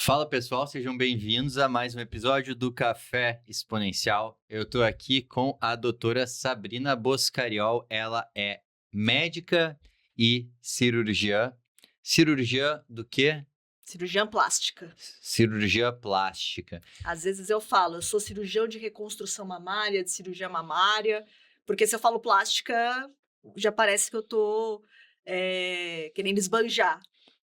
Fala pessoal, sejam bem-vindos a mais um episódio do Café Exponencial. Eu tô aqui com a doutora Sabrina Boscariol. Ela é médica e cirurgiã. Cirurgiã do quê? Cirurgiã plástica. Cirurgia plástica. Às vezes eu falo, eu sou cirurgião de reconstrução mamária, de cirurgia mamária, porque se eu falo plástica, já parece que eu tô querendo esbanjar,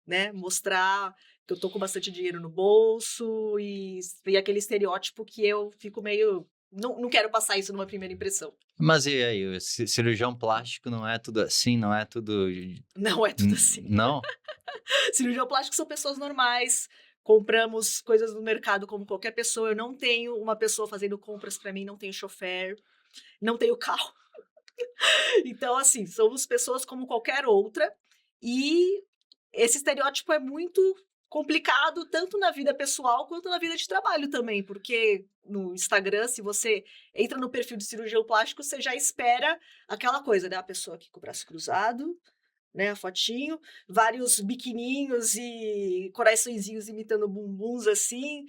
né? Mostrar que eu tô com bastante dinheiro no bolso e aquele estereótipo que eu fico meio. Não quero passar isso numa primeira impressão. Mas e aí, o cirurgião plástico não é tudo assim, não é tudo... Não é tudo assim. Não? Cirurgião plástico são pessoas normais, compramos coisas no mercado como qualquer pessoa. Eu não tenho uma pessoa fazendo compras para mim, não tenho chofer, não tenho carro. Então, assim, somos pessoas como qualquer outra. E esse estereótipo é muito complicado, tanto na vida pessoal quanto na vida de trabalho também, porque no Instagram, se você entra no perfil de cirurgião plástico, você já espera aquela coisa, né? A pessoa aqui com o braço cruzado, né, a fotinho, vários biquininhos e coraçõezinhos imitando bumbuns, assim,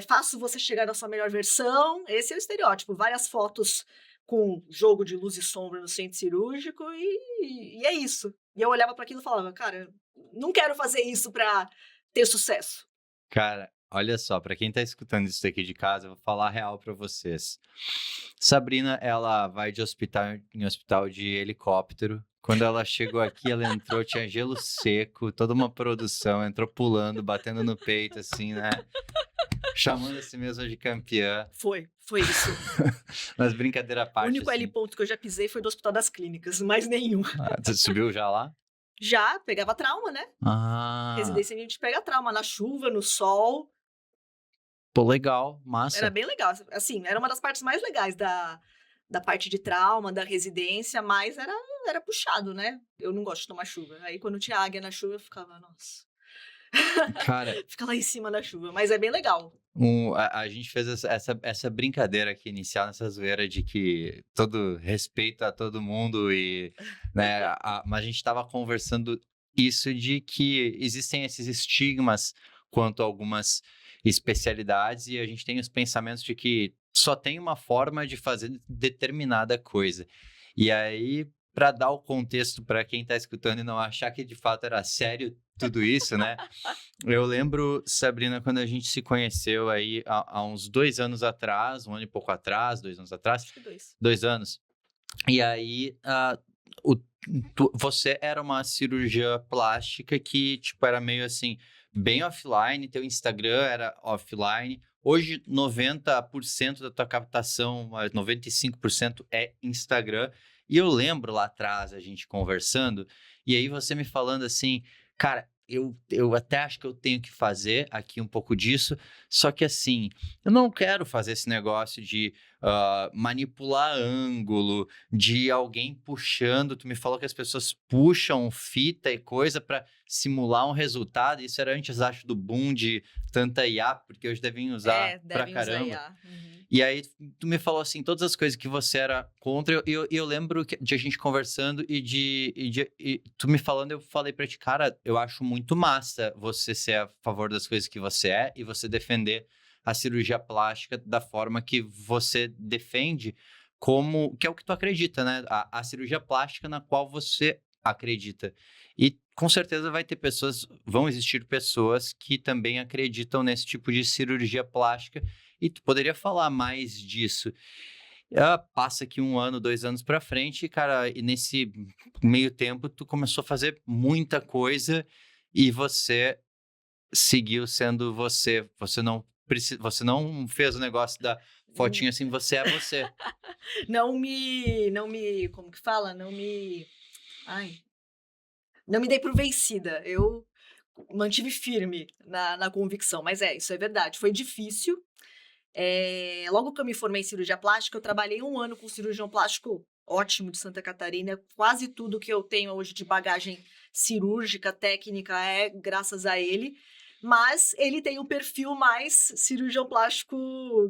faço você chegar na sua melhor versão, esse é o estereótipo, várias fotos com jogo de luz e sombra no centro cirúrgico e é isso. E eu olhava para aquilo e falava: "Cara, não quero fazer isso para ter sucesso". Cara, olha só, pra quem tá escutando isso daqui de casa, eu vou falar a real pra vocês. Sabrina, ela vai de hospital em hospital de helicóptero. Quando ela chegou aqui, ela entrou, tinha gelo seco, toda uma produção, entrou pulando, batendo no peito, assim, né? Chamando a si mesma de campeã. Foi isso. Mas brincadeira à O parte, único L assim. ponto que eu já pisei foi do Hospital das Clínicas, mais nenhum. Você subiu já lá? Já pegava trauma, né? Ah, Residência a gente pega trauma na chuva, no sol. pô, legal, Era massa. bem legal, assim, era uma das partes mais legais da parte de trauma, da residência, mas era puxado, né. Eu não gosto de tomar chuva, aí quando tinha águia na chuva eu ficava: "Nossa". Cara, Fica lá em cima da chuva, mas é bem legal. a gente fez essa brincadeira aqui inicial, nessa zoeira de que todo respeito a todo mundo e, né, mas a gente estava conversando isso de que existem esses estigmas quanto a algumas especialidades e a gente tem os pensamentos de que só tem uma forma de fazer determinada coisa. E aí, para dar o contexto para quem está escutando e não achar que de fato era sério tudo isso, né? Eu lembro, Sabrina, quando a gente se conheceu aí há uns 2 anos atrás, 1 ano e pouco atrás, 2 anos atrás, Acho que 2. 2 anos. E aí, o você era uma cirurgiã plástica que, tipo, era meio assim, bem offline, teu Instagram era offline. Hoje, 90% da tua captação, 95% é Instagram. E eu lembro lá atrás a gente conversando, e aí você me falando assim: "Cara, eu até acho que eu tenho que fazer aqui um pouco disso, só que assim, eu não quero fazer esse negócio de, manipular ângulo, de alguém puxando. Tu me falou que as pessoas puxam fita e coisa para simular um resultado. Isso era antes, acho, do boom de tanta IA, porque hoje devem usar É, pra devem usar caramba. IA. Uhum. E aí tu me falou assim todas as coisas que você era contra, e eu lembro de a gente conversando e tu me falando, eu falei pra ti: "Cara, eu acho muito massa você ser a favor das coisas que você é e você defender a cirurgia plástica da forma que você defende, como que é o que tu acredita, né, a cirurgia plástica na qual você acredita". E com certeza vão existir pessoas que também acreditam nesse tipo de cirurgia plástica, e tu poderia falar mais disso. Passa aqui 1 ano, 2 anos pra frente, cara, e nesse meio tempo tu começou a fazer muita coisa e você seguiu sendo você. Você não fez o negócio da Hum, fotinha assim, você é você. não me como que fala? Ai, não me dei por vencida, eu mantive firme na convicção, mas isso é verdade, foi difícil. Logo que eu me formei em cirurgia plástica, eu trabalhei 1 ano com um cirurgião plástico ótimo de Santa Catarina. Quase tudo que eu tenho hoje de bagagem cirúrgica, técnica, é graças a ele. Mas ele tem um perfil mais cirurgião plástico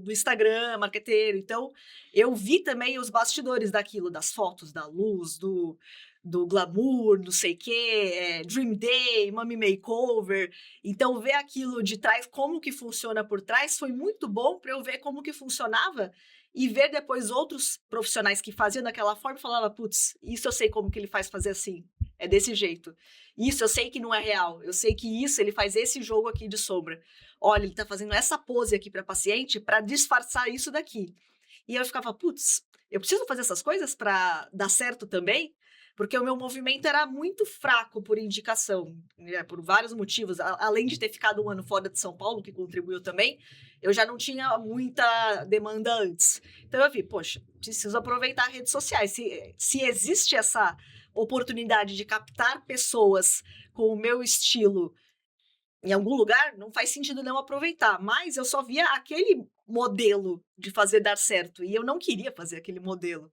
do Instagram, marqueteiro. Então, eu vi também os bastidores daquilo, das fotos, da luz, do glamour, não sei o quê, Dream Day, Mummy Makeover. Então, ver aquilo de trás, como que funciona por trás, foi muito bom para eu ver como que funcionava e ver depois outros profissionais que faziam daquela forma e falava, putz, isso eu sei como que ele faz fazer assim, é desse jeito. Isso eu sei que não é real, eu sei que isso ele faz esse jogo aqui de sombra. Olha, ele tá fazendo essa pose aqui para paciente para disfarçar isso daqui. E eu ficava, putz, eu preciso fazer essas coisas para dar certo também? Porque o meu movimento era muito fraco por indicação, né, por vários motivos. Além de ter ficado um ano fora de São Paulo, que contribuiu também, eu já não tinha muita demanda antes. Então eu vi, poxa, preciso aproveitar as redes sociais. Se existe essa oportunidade de captar pessoas com o meu estilo em algum lugar, não faz sentido não aproveitar. Mas eu só via aquele modelo de fazer dar certo e eu não queria fazer aquele modelo.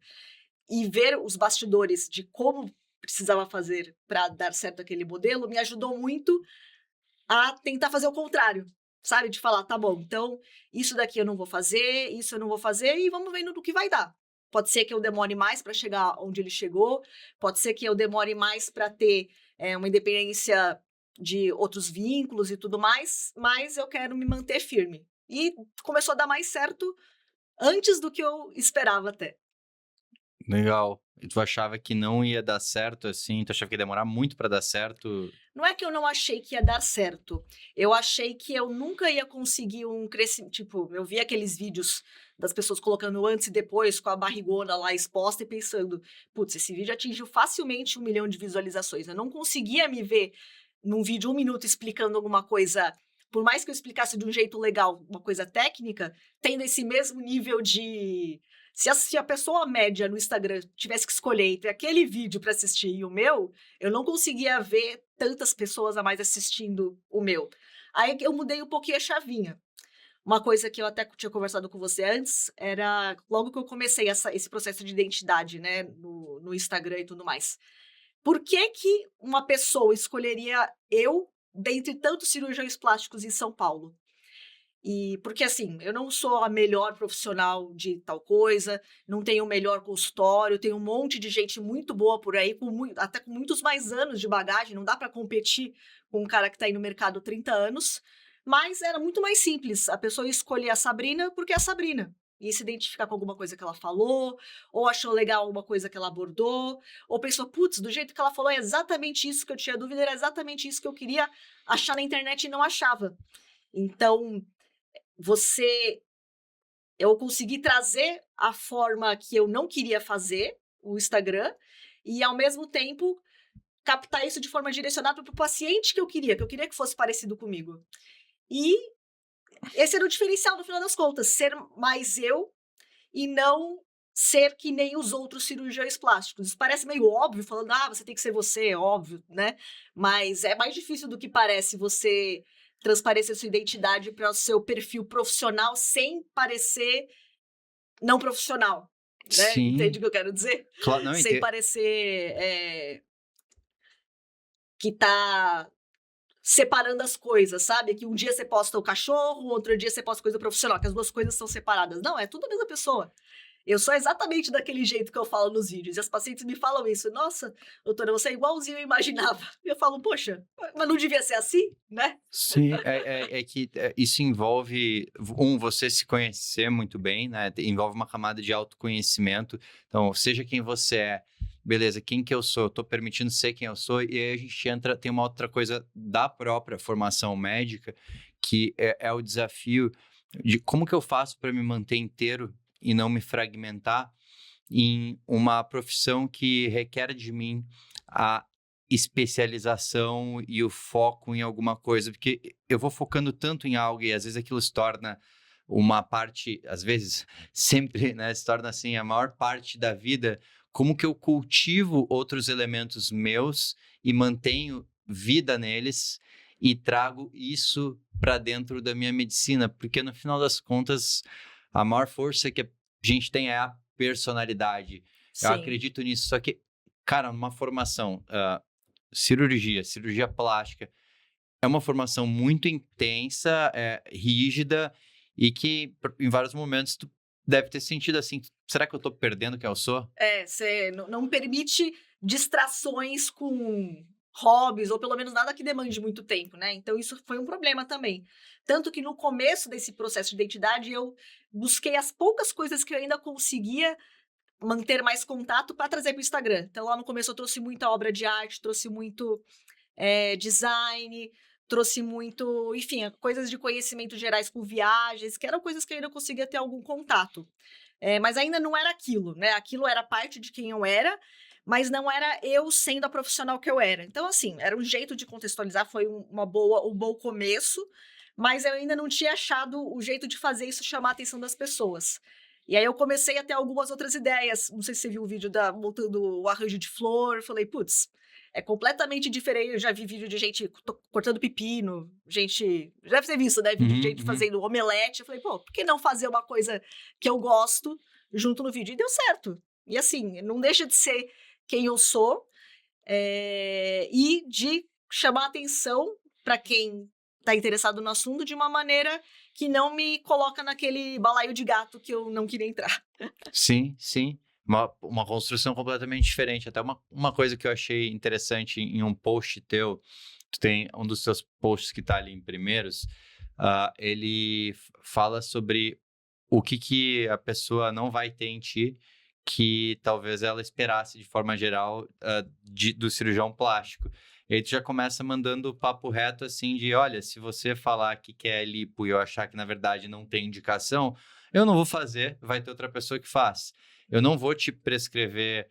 E ver os bastidores de como precisava fazer para dar certo aquele modelo me ajudou muito a tentar fazer o contrário, sabe? De falar, tá bom, então isso daqui eu não vou fazer, isso eu não vou fazer e vamos vendo do que vai dar. Pode ser que eu demore mais para chegar onde ele chegou, pode ser que eu demore mais para ter uma independência de outros vínculos e tudo mais, mas eu quero me manter firme. E começou a dar mais certo antes do que eu esperava até. Legal. E tu achava que não ia dar certo, assim? Tu achava que ia demorar muito pra dar certo? Não é que eu não achei que ia dar certo, eu achei que eu nunca ia conseguir um crescimento. Tipo, eu vi aqueles vídeos das pessoas colocando antes e depois com a barrigona lá exposta e pensando, putz, esse vídeo atingiu facilmente 1 milhão de visualizações. Eu não conseguia me ver num vídeo 1 minuto explicando alguma coisa, por mais que eu explicasse de um jeito legal, uma coisa técnica, tendo esse mesmo nível de. Se a pessoa média no Instagram tivesse que escolher entre aquele vídeo para assistir e o meu, eu não conseguia ver tantas pessoas a mais assistindo o meu. Aí eu mudei um pouquinho a chavinha. Uma coisa que eu até tinha conversado com você antes era logo que eu comecei esse processo de identidade, né, no Instagram e tudo mais. Por que que uma pessoa escolheria eu dentre tantos cirurgiões plásticos em São Paulo? E porque assim, eu não sou a melhor profissional de tal coisa, não tenho o melhor consultório, tem um monte de gente muito boa por aí, até com muitos mais anos de bagagem, não dá para competir com um cara que está aí no mercado há 30 anos, mas era muito mais simples, a pessoa escolher a Sabrina porque é a Sabrina, e se identificar com alguma coisa que ela falou, ou achou legal alguma coisa que ela abordou, ou pensou, putz, do jeito que ela falou é exatamente isso que eu tinha dúvida, era exatamente isso que eu queria achar na internet e não achava. Então, você eu consegui trazer a forma que eu não queria fazer, o Instagram, e ao mesmo tempo captar isso de forma direcionada para o paciente que eu queria que fosse parecido comigo. E esse era o diferencial no final das contas, ser mais eu e não ser que nem os outros cirurgiões plásticos. Isso parece meio óbvio, falando, você tem que ser você, é óbvio, né? Mas é mais difícil do que parece você transparecer sua identidade para o seu perfil profissional sem parecer não profissional, né? Sim. Entende o que eu quero dizer? Claro, não, Sem entendo. parecer que tá separando as coisas, sabe? Que um dia você posta o cachorro, outro dia você posta coisa profissional, que as duas coisas são separadas. Não, é tudo a mesma pessoa. Eu sou exatamente daquele jeito que eu falo nos vídeos. E as pacientes me falam isso. Nossa, doutora, você é igualzinho eu imaginava. E eu falo, poxa, mas não devia ser assim, né? Sim, é que isso envolve, você se conhecer muito bem, né? Envolve uma camada de autoconhecimento. Então, seja quem você é, beleza, quem que eu sou, eu tô permitindo ser quem eu sou, e aí a gente entra, tem uma outra coisa da própria formação médica, que é o desafio de como que eu faço para me manter inteiro e não me fragmentar em uma profissão que requer de mim a especialização e o foco em alguma coisa, porque eu vou focando tanto em algo e às vezes aquilo se torna uma parte, às vezes, sempre, né, se torna assim a maior parte da vida, como que eu cultivo outros elementos meus e mantenho vida neles e trago isso para dentro da minha medicina, porque no final das contas, a maior força que a gente tem é a personalidade. Eu Sim, acredito nisso, só que, cara, numa formação, cirurgia plástica, é uma formação muito intensa, rígida, e que em vários momentos tu deve ter sentido assim, será que eu tô perdendo quem eu sou? você não permite distrações com hobbies, ou pelo menos nada que demande muito tempo, né? Então isso foi um problema também. Tanto que no começo desse processo de identidade, eu busquei as poucas coisas que eu ainda conseguia manter mais contato para trazer para o Instagram. Então lá no começo eu trouxe muita obra de arte, trouxe muito design, trouxe muito, enfim, coisas de conhecimento gerais com viagens, que eram coisas que eu ainda conseguia ter algum contato. Mas ainda não era aquilo, né? Aquilo era parte de quem eu era, mas não era eu sendo a profissional que eu era. Então, assim, era um jeito de contextualizar, foi um bom começo, mas eu ainda não tinha achado o jeito de fazer isso chamar a atenção das pessoas. E aí eu comecei a ter algumas outras ideias. Não sei se você viu o vídeo montando o arranjo de flor. Eu falei, putz, é completamente diferente. Eu já vi vídeo de gente cortando pepino, gente. Já deve ter visto, né? Vídeo de gente fazendo omelete. Eu falei, pô, por que não fazer uma coisa que eu gosto junto no vídeo? E deu certo. E assim, não deixa de ser quem eu sou e de chamar atenção para quem está interessado no assunto de uma maneira que não me coloca naquele balaio de gato que eu não queria entrar. Sim, sim. Uma construção completamente diferente. Até uma coisa que eu achei interessante em um post teu, tu tem um dos teus posts que tá ali em primeiros, ele fala sobre o que a pessoa não vai ter em ti que talvez ela esperasse de forma geral do cirurgião plástico. E aí tu já começa mandando o papo reto assim de, olha, se você falar que quer lipo e eu achar que na verdade não tem indicação, eu não vou fazer, vai ter outra pessoa que faz. Eu não vou te prescrever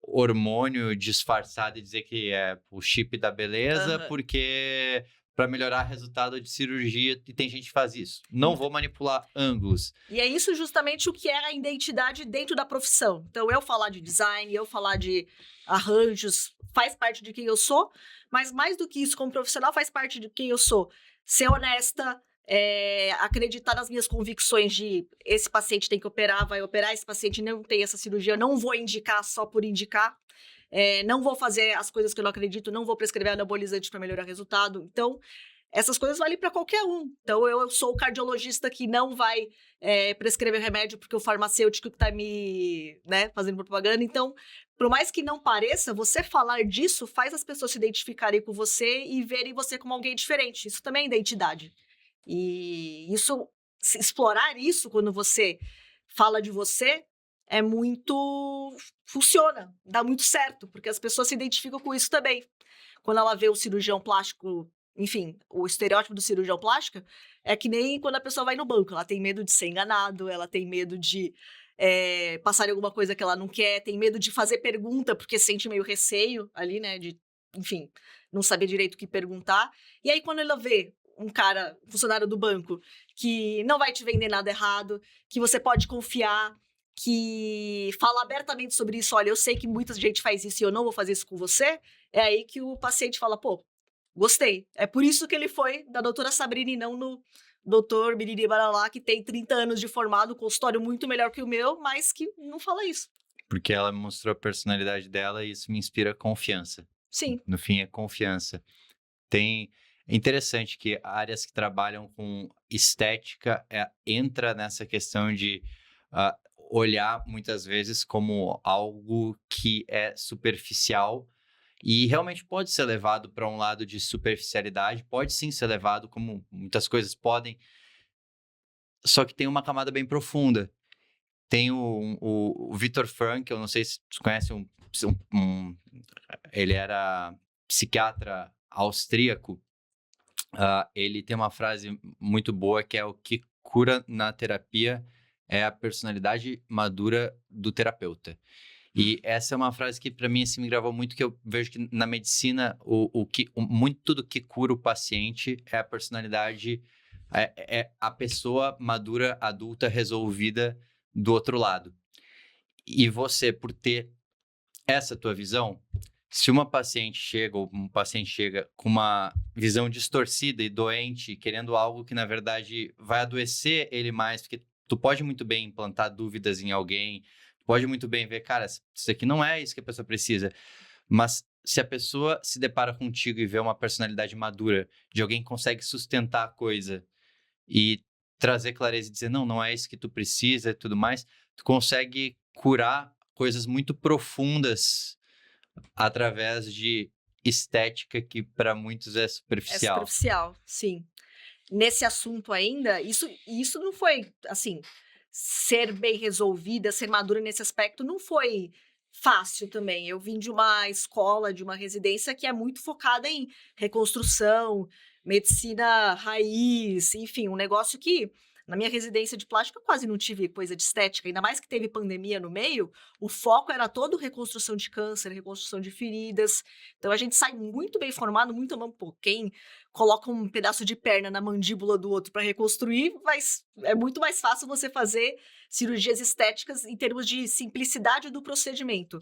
hormônio disfarçado e dizer que é o chip da beleza, porque para melhorar resultado de cirurgia, e tem gente que faz isso. Não vou manipular ângulos. E é isso justamente o que é a identidade dentro da profissão. Então, eu falar de design, eu falar de arranjos, faz parte de quem eu sou, mas mais do que isso, como profissional, faz parte de quem eu sou. Ser honesta, acreditar nas minhas convicções de esse paciente tem que operar, vai operar, esse paciente não tem essa cirurgia, eu não vou indicar só por indicar. Não vou fazer as coisas que eu não acredito, não vou prescrever anabolizante para melhorar resultado. Então, essas coisas valem para qualquer um. Então, eu sou o cardiologista que não vai prescrever remédio porque o farmacêutico que está me fazendo propaganda. Então, por mais que não pareça, você falar disso faz as pessoas se identificarem com você e verem você como alguém diferente. Isso também é identidade. E explorar isso quando você fala de você é muito... funciona, dá muito certo, porque as pessoas se identificam com isso também. Quando ela vê o cirurgião plástico, enfim, o estereótipo do cirurgião plástico é que nem quando a pessoa vai no banco, ela tem medo de ser enganado, ela tem medo de passar alguma coisa que ela não quer, tem medo de fazer pergunta porque sente meio receio ali, né, de, enfim, não saber direito o que perguntar. E aí quando ela vê um cara, funcionário do banco, que não vai te vender nada errado, que você pode confiar, que fala abertamente sobre isso, olha, eu sei que muita gente faz isso e eu não vou fazer isso com você, é aí que o paciente fala, pô, gostei. É por isso que ele foi da doutora Sabrina e não no doutor Biriri Baralá, que tem 30 anos de formado, consultório muito melhor que o meu, mas que não fala isso. Porque ela mostrou a personalidade dela e isso me inspira confiança. Sim. No fim, é confiança. É interessante que áreas que trabalham com estética entra nessa questão de olhar muitas vezes como algo que é superficial e realmente pode ser levado para um lado de superficialidade, pode sim ser levado como muitas coisas podem, só que tem uma camada bem profunda. Tem o Viktor Frankl, eu não sei se você conhece ele era psiquiatra austríaco. Ele tem uma frase muito boa que é: o que cura na terapia é a personalidade madura do terapeuta. E essa é uma frase que para mim assim, me gravou muito, que eu vejo que na medicina muito do que cura o paciente é a personalidade, é a pessoa madura, adulta, resolvida do outro lado. E você, por ter essa tua visão, se uma paciente chega ou um paciente chega com uma visão distorcida e doente, querendo algo que na verdade vai adoecer ele mais, porque tu pode muito bem implantar dúvidas em alguém, pode muito bem ver, cara, isso aqui não é isso que a pessoa precisa, mas se a pessoa se depara contigo e vê uma personalidade madura, de alguém que consegue sustentar a coisa e trazer clareza e dizer, não é isso que tu precisa e tudo mais, tu consegue curar coisas muito profundas através de estética que para muitos é É superficial. superficial, sim. Nesse assunto ainda, isso não foi, assim, ser bem resolvida, ser madura nesse aspecto não foi fácil também. Eu vim de uma escola, de uma residência que é muito focada em reconstrução, medicina raiz, enfim, um negócio que na minha residência de plástica eu quase não tive coisa de estética, ainda mais que teve pandemia no meio, o foco era todo reconstrução de câncer, reconstrução de feridas. Então a gente sai muito bem formado, muito pô, quem coloca um pedaço de perna na mandíbula do outro para reconstruir, mas é muito mais fácil você fazer cirurgias estéticas em termos de simplicidade do procedimento.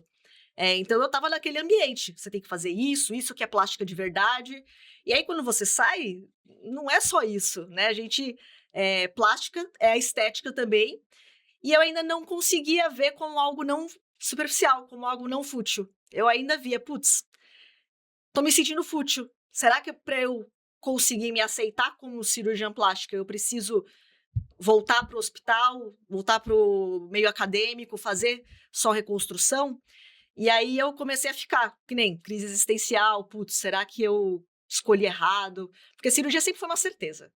Então eu estava naquele ambiente, você tem que fazer isso que é plástica de verdade. E aí quando você sai, não é só isso, né? A gente plástica é a estética também, e eu ainda não conseguia ver como algo não superficial, como algo não fútil. Eu ainda via, putz, tô me sentindo fútil. Será que para eu conseguir me aceitar como cirurgiã plástica, eu preciso voltar para o hospital, voltar para o meio acadêmico, fazer só reconstrução? E aí eu comecei a ficar, que nem crise existencial, putz, será que eu escolhi errado? Porque cirurgia sempre foi uma certeza.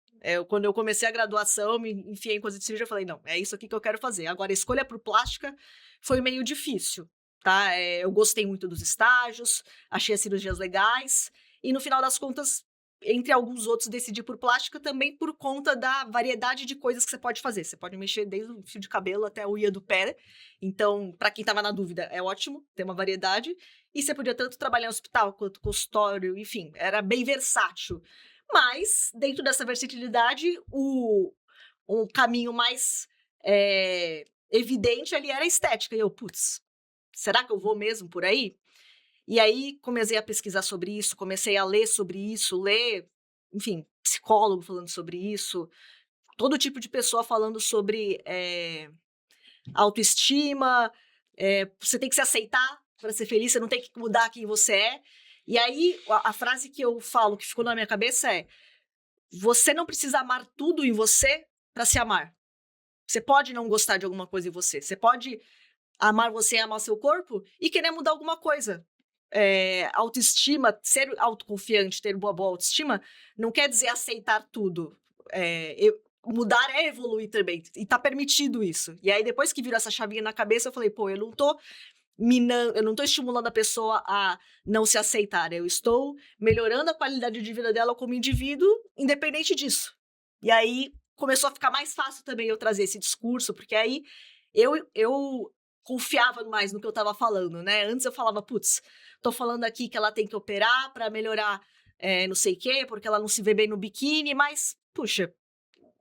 Quando eu comecei a graduação, me enfiei em coisa de cirurgia, eu falei, não, é isso aqui que eu quero fazer. Agora, a escolha por plástica foi meio difícil, tá? Eu gostei muito dos estágios, achei as cirurgias legais, e no final das contas, entre alguns outros, decidi por plástica também por conta da variedade de coisas que você pode fazer. Você pode mexer desde o fio de cabelo até a unha do pé. Então, para quem estava na dúvida, é ótimo ter uma variedade. E você podia tanto trabalhar em hospital quanto consultório, enfim, era bem versátil. Mas, dentro dessa versatilidade, o caminho mais evidente ali era a estética. E eu, putz, será que eu vou mesmo por aí? E aí comecei a pesquisar sobre isso, comecei a ler sobre isso, enfim, psicólogo falando sobre isso, todo tipo de pessoa falando sobre autoestima, você tem que se aceitar para ser feliz, você não tem que mudar quem você é. E aí a frase que eu falo, que ficou na minha cabeça é: você não precisa amar tudo em você para se amar. Você pode não gostar de alguma coisa em você, você pode amar você e amar seu corpo e querer mudar alguma coisa. Autoestima, ser autoconfiante, ter boa autoestima, não quer dizer aceitar tudo. Mudar é evoluir também, e tá permitido isso. E aí, depois que virou essa chavinha na cabeça, eu falei, pô, eu não tô eu não tô estimulando a pessoa a não se aceitar, eu estou melhorando a qualidade de vida dela como indivíduo, independente disso. E aí, começou a ficar mais fácil também eu trazer esse discurso, porque aí eu confiava mais no que eu estava falando, né? Antes eu falava, putz, tô falando aqui que ela tem que operar para melhorar não sei o quê, porque ela não se vê bem no biquíni, mas, puxa,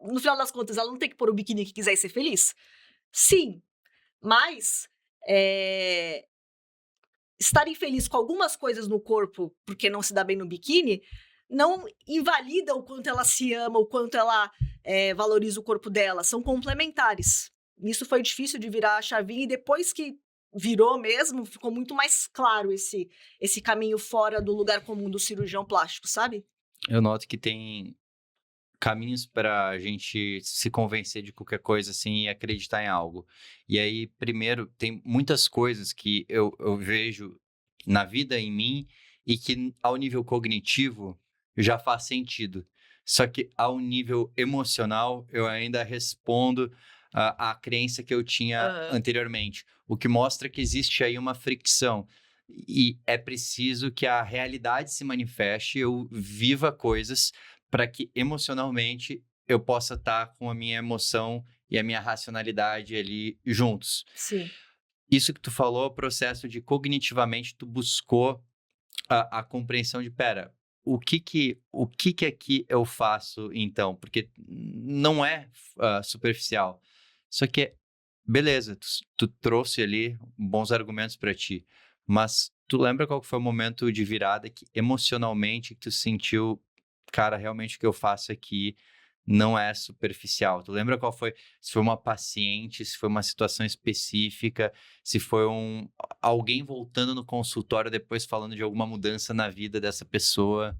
no final das contas, ela não tem que pôr o biquíni que quiser e ser feliz? Sim, mas estar infeliz com algumas coisas no corpo porque não se dá bem no biquíni não invalida o quanto ela se ama, o quanto ela valoriza o corpo dela. São complementares. Isso foi difícil de virar a chavinha, e depois que virou mesmo, ficou muito mais claro esse caminho fora do lugar comum do cirurgião plástico, sabe? Eu noto que tem caminhos para a gente se convencer de qualquer coisa assim e acreditar em algo. E aí, primeiro, tem muitas coisas que eu vejo na vida em mim e que ao nível cognitivo já faz sentido. Só que ao nível emocional eu ainda respondo à crença que eu tinha Aham. anteriormente. O que mostra que existe aí uma fricção. E é preciso que a realidade se manifeste, eu viva coisas para que emocionalmente eu possa estar com a minha emoção e a minha racionalidade ali juntos. Sim. Isso que tu falou, o processo de cognitivamente tu buscou a compreensão de, pera, o que que aqui eu faço então? Porque não é superficial. Só que, beleza, tu trouxe ali bons argumentos para ti, mas tu lembra qual que foi o momento de virada que emocionalmente tu sentiu, cara, realmente o que eu faço aqui não é superficial? Tu lembra qual foi? Se foi uma paciente, se foi uma situação específica, se foi alguém voltando no consultório depois falando de alguma mudança na vida dessa pessoa?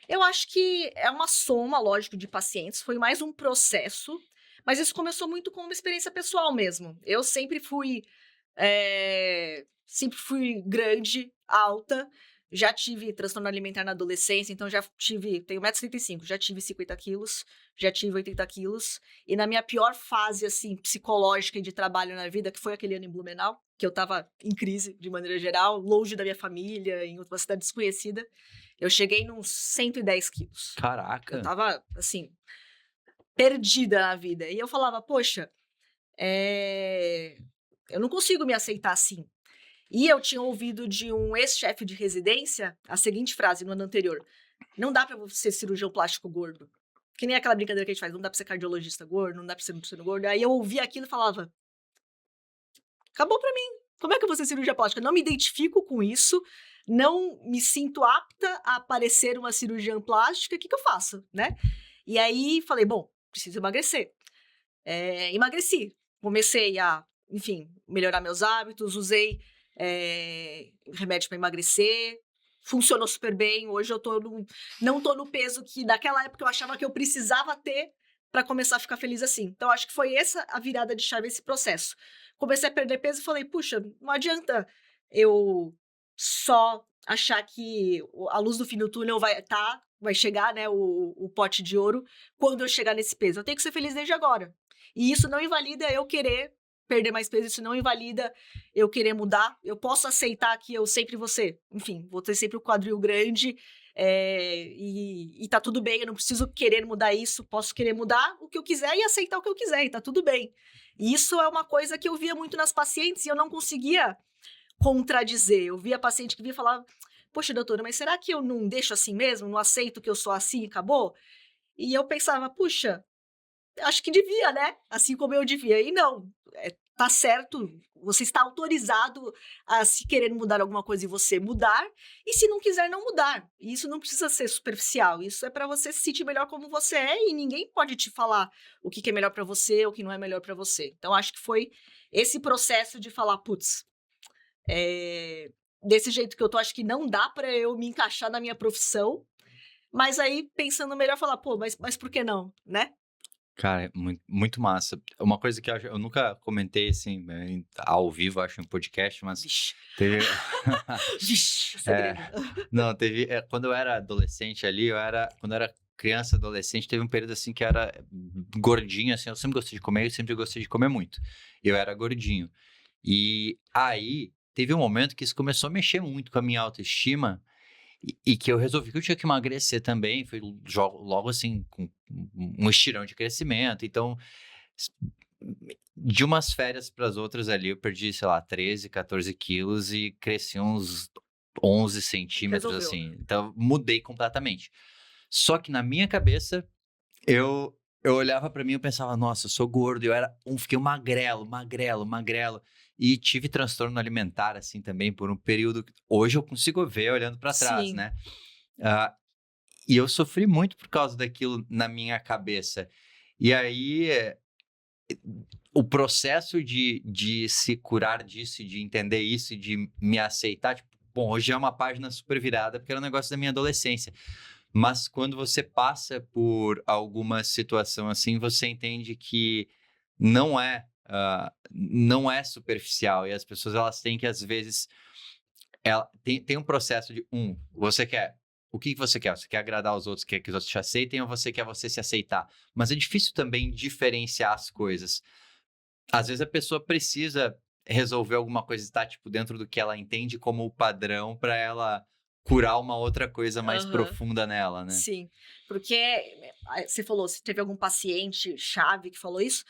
Eu acho que é uma soma, lógico, de pacientes, foi mais um processo, mas isso começou muito com uma experiência pessoal mesmo. Eu sempre fui sempre fui grande, alta, já tive transtorno alimentar na adolescência, então tenho 1,75 m, já tive 50 quilos, já tive 80 quilos, e na minha pior fase, assim, psicológica e de trabalho na vida, que foi aquele ano em Blumenau, que eu tava em crise, de maneira geral, longe da minha família, em outra cidade desconhecida, eu cheguei nos 110 quilos. Eu Caraca. tava, assim, perdida na vida. E eu falava, poxa, eu não consigo me aceitar assim. E eu tinha ouvido de um ex-chefe de residência a seguinte frase no ano anterior: não dá pra você ser cirurgião plástico gordo. Que nem aquela brincadeira que a gente faz, não dá pra ser cardiologista gordo, não dá pra ser nutricionista gordo. Aí eu ouvia aquilo e falava, acabou pra mim. Como é que eu vou ser cirurgia plástica? Eu não me identifico com isso, não me sinto apta a parecer uma cirurgiã plástica, o que eu faço, né? E aí falei, bom, preciso emagrecer. Emagreci. Comecei a, enfim, melhorar meus hábitos, usei remédio para emagrecer, funcionou super bem. Hoje eu não tô no peso que naquela época eu achava que eu precisava ter para começar a ficar feliz assim. Então acho que foi essa a virada de chave, esse processo. Comecei a perder peso e falei, puxa, não adianta eu só achar que a luz do fim do túnel vai chegar, né, o pote de ouro, quando eu chegar nesse peso. Eu tenho que ser feliz desde agora. E isso não invalida eu querer perder mais peso, isso não invalida eu querer mudar. Eu posso aceitar que eu sempre vou ser, enfim, vou ter sempre o quadril grande, e tá tudo bem, eu não preciso querer mudar isso, posso querer mudar o que eu quiser e aceitar o que eu quiser, e tá tudo bem. E isso é uma coisa que eu via muito nas pacientes e eu não conseguia contradizer. Eu via paciente que via falar, poxa, doutora, mas será que eu não deixo assim mesmo? Não aceito que eu sou assim e acabou? E eu pensava, puxa, acho que devia, né? Assim como eu devia. E não, tá certo, você está autorizado a, se querer mudar alguma coisa e você mudar, e se não quiser, não mudar. E isso não precisa ser superficial, isso é para você se sentir melhor como você é, e ninguém pode te falar o que é melhor para você, o que não é melhor para você. Então, acho que foi esse processo de falar, putz, desse jeito que eu tô, acho que não dá para eu me encaixar na minha profissão, mas aí, pensando melhor, falar, pô, mas por que não, né? Cara, é muito, muito massa. Uma coisa que eu nunca comentei assim, ao vivo, acho, em podcast, mas Vixe. teve. Vixe, É, segredo. não, teve. Quando eu era adolescente ali, quando eu era criança, adolescente, teve um período assim que eu era gordinho, assim, eu sempre gostei de comer, eu sempre gostei de comer muito. Eu era gordinho. E aí, teve um momento que isso começou a mexer muito com a minha autoestima. E que eu resolvi que eu tinha que emagrecer também, foi logo assim, com um estirão de crescimento. Então, s- de umas férias para as outras ali, eu perdi, sei lá, 13, 14 quilos e cresci uns 11 centímetros, Resolveu. assim. Então, mudei completamente. Só que na minha cabeça, eu olhava pra mim e pensava, nossa, eu sou gordo. Fiquei um magrelo, magrelo, magrelo. E tive transtorno alimentar, assim, também, por um período. Hoje eu consigo ver olhando pra trás, Sim. né? Ah, e eu sofri muito por causa daquilo na minha cabeça. E aí, o processo de se curar disso, de entender isso, e de me aceitar, tipo, bom, hoje é uma página super virada, porque era um negócio da minha adolescência. Mas quando você passa por alguma situação assim, você entende que não é superficial. E as pessoas, elas têm que, às vezes, tem um processo de, você quer, o que você quer? Você quer agradar os outros, quer que os outros te aceitem, ou você quer você se aceitar? Mas é difícil também diferenciar as coisas. Às vezes a pessoa precisa resolver alguma coisa, está, tipo, dentro do que ela entende como o padrão, para ela curar uma outra coisa mais Aham. profunda nela, né? Sim, porque você falou, se teve algum paciente chave que falou isso,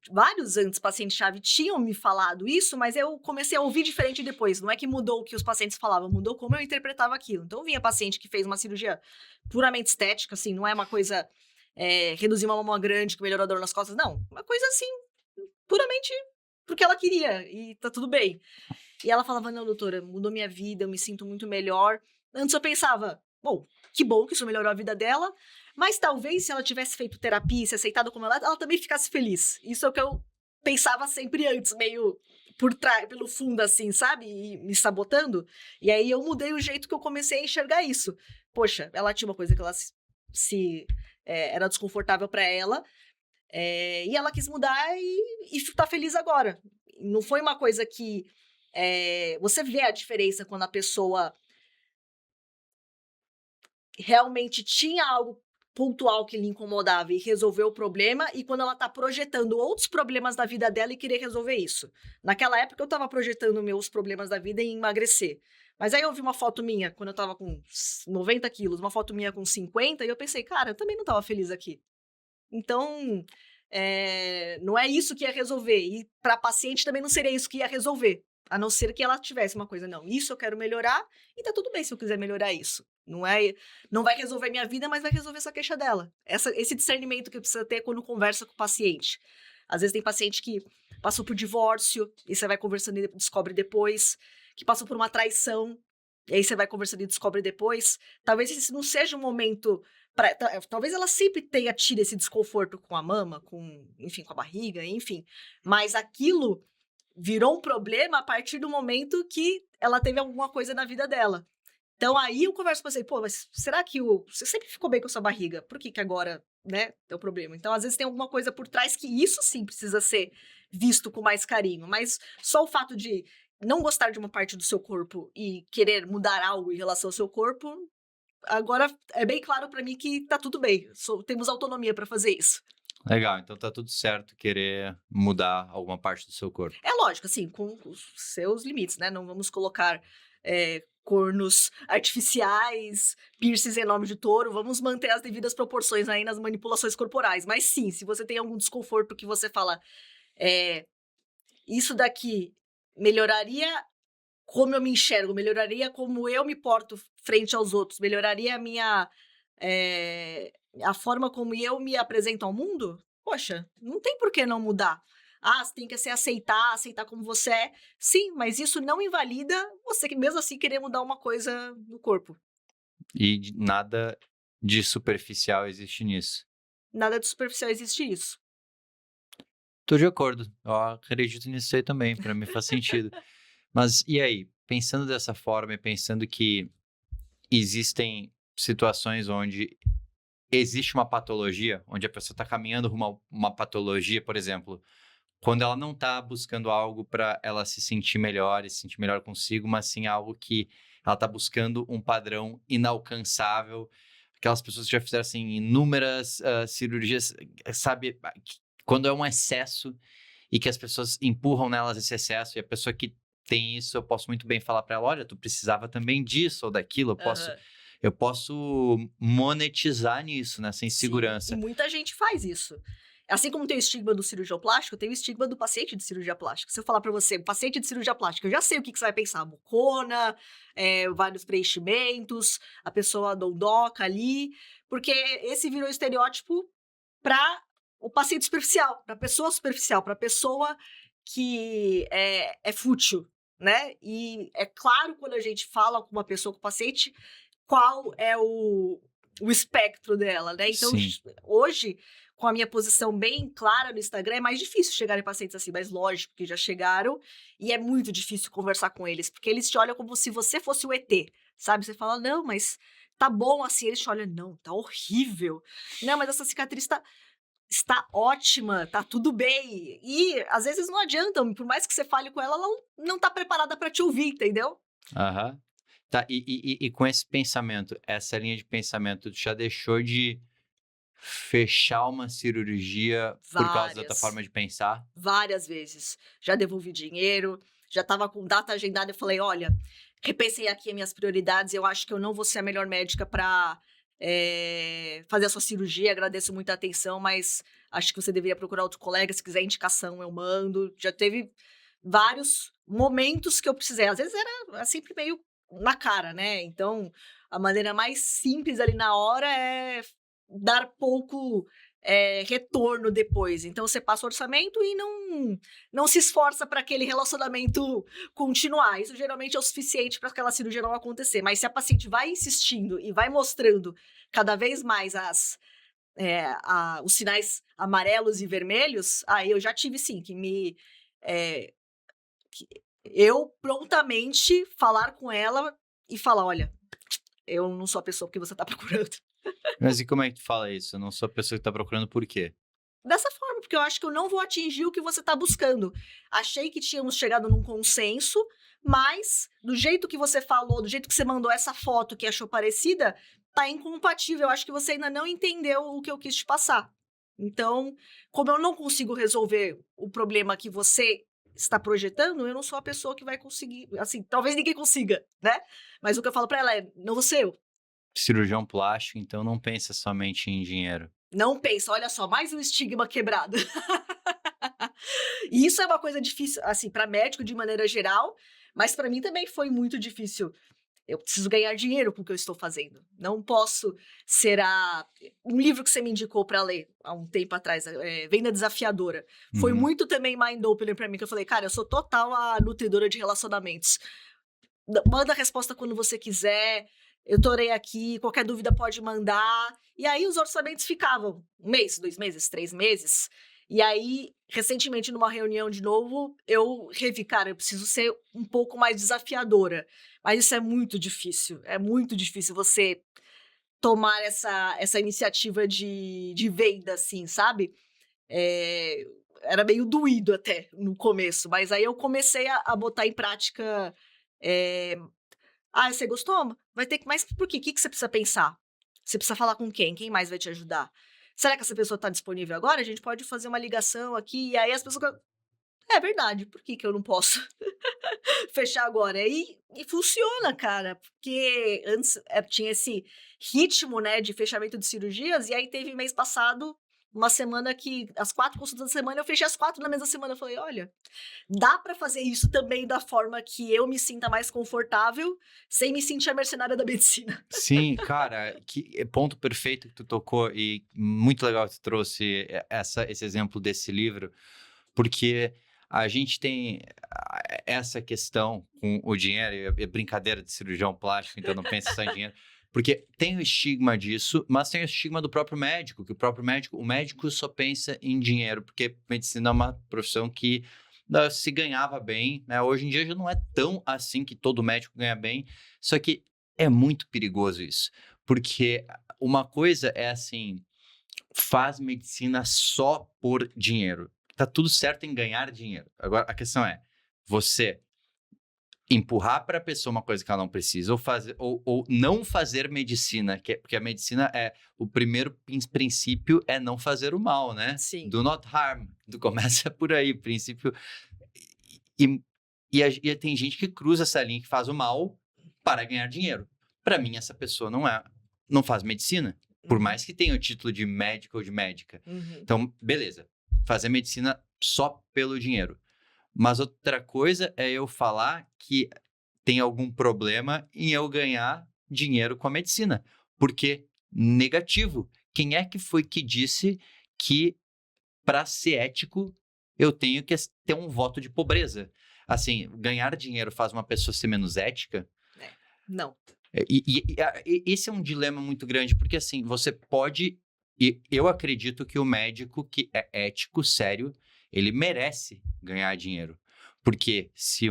vários antes pacientes chave tinham me falado isso, mas eu comecei a ouvir diferente depois. Não é que mudou o que os pacientes falavam, mudou como eu interpretava aquilo. Então vinha paciente que fez uma cirurgia puramente estética, assim, não é uma coisa reduzir uma mama grande que melhorou a dor nas costas, não, uma coisa assim puramente porque ela queria e tá tudo bem. E ela falava, não, doutora, mudou minha vida, eu me sinto muito melhor. Antes eu pensava, bom que isso melhorou a vida dela, mas talvez se ela tivesse feito terapia e se aceitado como ela também ficasse feliz. Isso é o que eu pensava sempre antes, meio por trás, pelo fundo, assim, sabe? E me sabotando. E aí eu mudei o jeito que eu comecei a enxergar isso. Poxa, ela tinha uma coisa que ela era desconfortável para ela, e ela quis mudar e tá feliz agora. Não foi uma coisa que Você vê a diferença quando a pessoa realmente tinha algo pontual que lhe incomodava e resolveu o problema, e quando ela tá projetando outros problemas da vida dela e querer resolver isso. Naquela época eu estava projetando meus problemas da vida em emagrecer. Mas aí eu vi uma foto minha quando eu estava com 90 quilos, uma foto minha com 50, e eu pensei, cara, eu também não estava feliz aqui. Então, não é isso que ia resolver. E para a paciente também não seria isso que ia resolver. A não ser que ela tivesse uma coisa, não, isso eu quero melhorar, e tá tudo bem se eu quiser melhorar isso. Não vai resolver minha vida, mas vai resolver essa queixa dela. Esse discernimento que precisa ter quando conversa com o paciente. Às vezes tem paciente que passou por divórcio, e você vai conversando e descobre depois, que passou por uma traição, e aí você vai conversando e descobre depois. Talvez esse não seja um momento talvez ela sempre tenha tido esse desconforto com a mama, enfim, com a barriga, enfim. Mas aquilo virou um problema a partir do momento que ela teve alguma coisa na vida dela. Então aí eu converso com você, pô, mas será que você sempre ficou bem com a sua barriga? Por que agora, né, é o problema? Então às vezes tem alguma coisa por trás que isso sim precisa ser visto com mais carinho, mas só o fato de não gostar de uma parte do seu corpo e querer mudar algo em relação ao seu corpo, agora é bem claro pra mim que tá tudo bem, temos autonomia pra fazer isso. Legal, então tá tudo certo querer mudar alguma parte do seu corpo. É lógico, assim, com os seus limites, né, não vamos colocar, cornos artificiais, piercings em nome de touro, vamos manter as devidas proporções aí nas manipulações corporais. Mas sim, se você tem algum desconforto que você fala, isso daqui melhoraria como eu me enxergo, melhoraria como eu me porto frente aos outros, melhoraria a forma como eu me apresento ao mundo, poxa, não tem por que não mudar. Ah, você tem que se aceitar como você é. Sim, mas isso não invalida você que mesmo assim querer mudar uma coisa no corpo. E nada de superficial existe nisso. Nada de superficial existe isso. Tô de acordo, eu acredito nisso aí também, pra mim faz sentido. Mas e aí, pensando dessa forma e pensando que existem situações onde existe uma patologia, onde a pessoa está caminhando rumo a uma patologia, por exemplo, quando ela não está buscando algo para ela se sentir melhor e se sentir melhor consigo, mas sim algo que ela está buscando um padrão inalcançável. Aquelas pessoas que já fizeram assim, inúmeras cirurgias, sabe? Quando é um excesso e que as pessoas empurram nelas esse excesso, e a pessoa que tem isso, eu posso muito bem falar para ela: olha, tu precisava também disso ou daquilo, Aham. eu posso monetizar nisso, nessa Sim, e insegurança. muita gente faz isso. Assim como tem o estigma do cirurgião plástico, tem o estigma do paciente de cirurgia plástica. Se eu falar pra você, paciente de cirurgia plástica, eu já sei o que você vai pensar: mucona, vários preenchimentos, a pessoa dondoca ali, porque esse virou estereótipo para o paciente superficial, para a pessoa superficial, para a pessoa que é fútil, né? E é claro, quando a gente fala com uma pessoa, com o paciente, qual é o espectro dela, né? Então, Sim. hoje, com a minha posição bem clara no Instagram, é mais difícil chegar em pacientes assim, mas lógico que já chegaram, e é muito difícil conversar com eles, porque eles te olham como se você fosse o ET, sabe? Você fala, não, mas tá bom assim, eles te olham, não, tá horrível. Não, mas essa cicatriz está ótima, tá tudo bem. E às vezes não adianta, por mais que você fale com ela, ela não tá preparada para te ouvir, entendeu? Aham. Tá, e com esse pensamento, essa linha de pensamento, tu já deixou de fechar uma cirurgia por causa da tua Várias. forma de pensar? Várias vezes. Já devolvi dinheiro, já estava com data agendada, eu falei: "Olha, repensei aqui as minhas prioridades, eu acho que eu não vou ser a melhor médica para fazer a sua cirurgia, agradeço muito a atenção, mas acho que você deveria procurar outro colega, se quiser indicação eu mando". Já teve vários momentos que eu precisei, às vezes era sempre meio na cara, né, então a maneira mais simples ali na hora é dar pouco retorno depois. Então você passa o orçamento e não se esforça para aquele relacionamento continuar. Isso geralmente é o suficiente para aquela cirurgia não acontecer. Mas se a paciente vai insistindo e vai mostrando cada vez mais os sinais amarelos e vermelhos, aí eu já tive sim eh, que eu prontamente falar com ela e falar: olha, eu não sou a pessoa que você está procurando. Mas e como é que tu fala isso? Eu não sou a pessoa que tá procurando por quê? Dessa forma, porque eu acho que eu não vou atingir o que você está buscando. Achei que tínhamos chegado num consenso, mas do jeito que você falou, do jeito que você mandou essa foto que achou parecida, tá incompatível. Eu acho que você ainda não entendeu o que eu quis te passar. Então, como eu não consigo resolver o problema que você está projetando, eu não sou a pessoa que vai conseguir, assim, talvez ninguém consiga, né? Mas o que eu falo para ela é, não vou ser eu. Cirurgião plástico, então não pensa somente em dinheiro. Não pensa, olha só, mais um estigma quebrado. E isso é uma coisa difícil, assim, para médico de maneira geral, mas para mim também foi muito difícil. Eu preciso ganhar dinheiro com o que eu estou fazendo. Não posso ser a. Um livro que você me indicou para ler há um tempo atrás, Venda Desafiadora. Foi Uhum. muito também mind-opener para mim, que eu falei, cara, eu sou total a nutridora de relacionamentos. Manda a resposta quando você quiser. Eu torei aqui, qualquer dúvida pode mandar. E aí os orçamentos ficavam 1 mês, 2 meses, 3 meses. E aí, recentemente, numa reunião de novo, eu revi, cara, eu preciso ser um pouco mais desafiadora. Mas isso é muito difícil. É muito difícil você tomar essa iniciativa de venda, assim, sabe? É, era meio doído até no começo, mas aí eu comecei a botar em prática. é, você gostou? Vai ter que. Mas por quê? O que você precisa pensar? Você precisa falar com quem? Quem mais vai te ajudar? Será que essa pessoa está disponível agora? A gente pode fazer uma ligação aqui, e aí as pessoas. É verdade, por que eu não posso fechar agora? E funciona, cara, porque antes tinha esse ritmo, né, de fechamento de cirurgias, e aí teve mês passado, uma semana que as 4 consultas da semana, eu fechei as 4 na mesma semana. Eu falei, olha, dá pra fazer isso também da forma que eu me sinta mais confortável, sem me sentir a mercenária da medicina. Sim, cara, que ponto perfeito que tu tocou e muito legal que tu trouxe esse exemplo desse livro, porque a gente tem essa questão com o dinheiro, é brincadeira de cirurgião plástico, então não pensa só em dinheiro, porque tem o estigma disso, mas tem o estigma do próprio médico, que o médico só pensa em dinheiro, porque medicina é uma profissão que se ganhava bem, né? Hoje em dia já não é tão assim que todo médico ganha bem, só que é muito perigoso isso, porque uma coisa é assim, faz medicina só por dinheiro. Tá tudo certo em ganhar dinheiro. Agora, a questão é, você empurrar para a pessoa uma coisa que ela não precisa, ou não fazer medicina, porque a medicina o primeiro princípio é não fazer o mal, né? Sim. Do not harm. Começa por aí, princípio. E tem gente que cruza essa linha, que faz o mal para ganhar dinheiro. Para mim, essa pessoa não faz medicina, por mais que tenha o título de médico ou de médica. Uhum. Então, beleza, fazer medicina só pelo dinheiro. Mas outra coisa é eu falar que tem algum problema em eu ganhar dinheiro com a medicina. Porque negativo. Quem é que foi que disse que para ser ético eu tenho que ter um voto de pobreza? Assim, ganhar dinheiro faz uma pessoa ser menos ética? Não. E esse é um dilema muito grande, porque assim, você pode... E eu acredito que o médico que é ético, sério, ele merece ganhar dinheiro. Porque se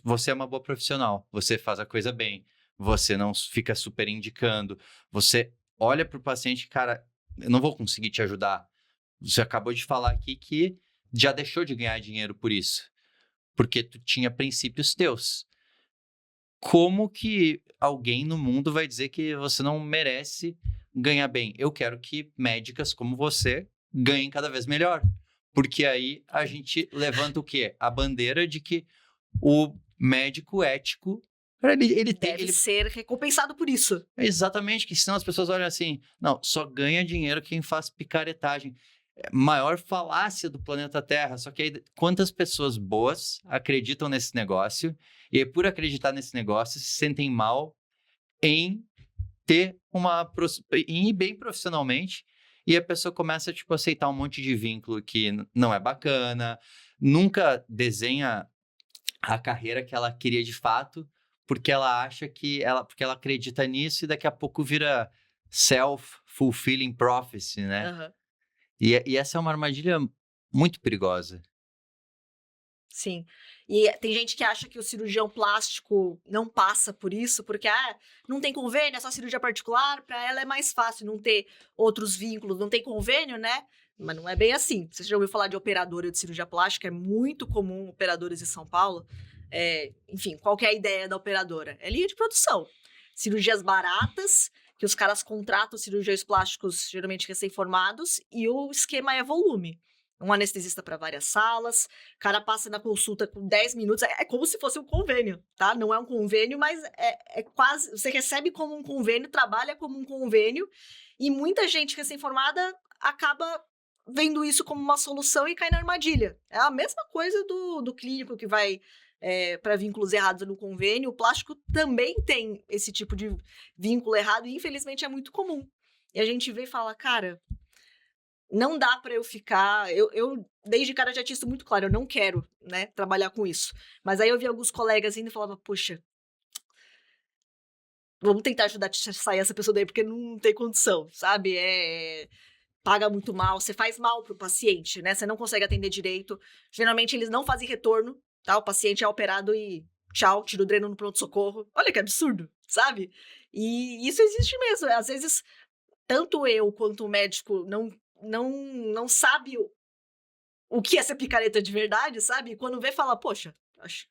você é uma boa profissional, você faz a coisa bem, você não fica super indicando, você olha para o paciente, cara, eu não vou conseguir te ajudar. Você acabou de falar aqui que já deixou de ganhar dinheiro por isso, porque tu tinha princípios teus. Como que alguém no mundo vai dizer que você não merece ganhar bem? Eu quero que médicas como você ganhem cada vez melhor. Porque aí a gente levanta o quê? A bandeira de que o médico ético, ele Deve ser recompensado por isso. Exatamente, que senão as pessoas olham assim, não, só ganha dinheiro quem faz picaretagem. Maior falácia do planeta Terra. Só que aí, quantas pessoas boas acreditam nesse negócio e por acreditar nesse negócio se sentem mal em em ir bem profissionalmente, e a pessoa começa tipo, a aceitar um monte de vínculo que não é bacana, nunca desenha a carreira que ela queria de fato, porque ela acha porque ela acredita nisso e daqui a pouco vira self-fulfilling prophecy, né? Uhum. E essa é uma armadilha muito perigosa. Sim. E tem gente que acha que o cirurgião plástico não passa por isso, porque não tem convênio, é só cirurgia particular, para ela é mais fácil não ter outros vínculos, não tem convênio, né? Mas não é bem assim. Você já ouviu falar de operadora de cirurgia plástica? É muito comum operadores em São Paulo. Enfim, qual que é a ideia da operadora? É linha de produção. Cirurgias baratas, que os caras contratam cirurgiões plásticos, geralmente recém-formados, e o esquema é volume. Um anestesista para várias salas, o cara passa na consulta com 10 minutos, é como se fosse um convênio, tá? Não é um convênio, mas é quase. Você recebe como um convênio, trabalha como um convênio, e muita gente recém-formada acaba vendo isso como uma solução e cai na armadilha. É a mesma coisa do clínico que vai para vínculos errados no convênio. O plástico também tem esse tipo de vínculo errado e, infelizmente, é muito comum. E a gente vê e fala, cara, não dá para eu ficar. Eu, desde cara, já tinha isso muito claro, eu não quero, né, trabalhar com isso. Mas aí eu vi alguns colegas indo e falava, poxa, vamos tentar ajudar a sair essa pessoa daí, porque não tem condição, sabe? Paga muito mal, você faz mal pro paciente, né? Você não consegue atender direito. Geralmente eles não fazem retorno, tá? O paciente é operado e tchau, tira o dreno no pronto-socorro. Olha que absurdo, sabe? E isso existe mesmo. Às vezes, tanto eu quanto o médico não sabe o que é ser picareta de verdade, sabe? E quando vê, fala, poxa, acho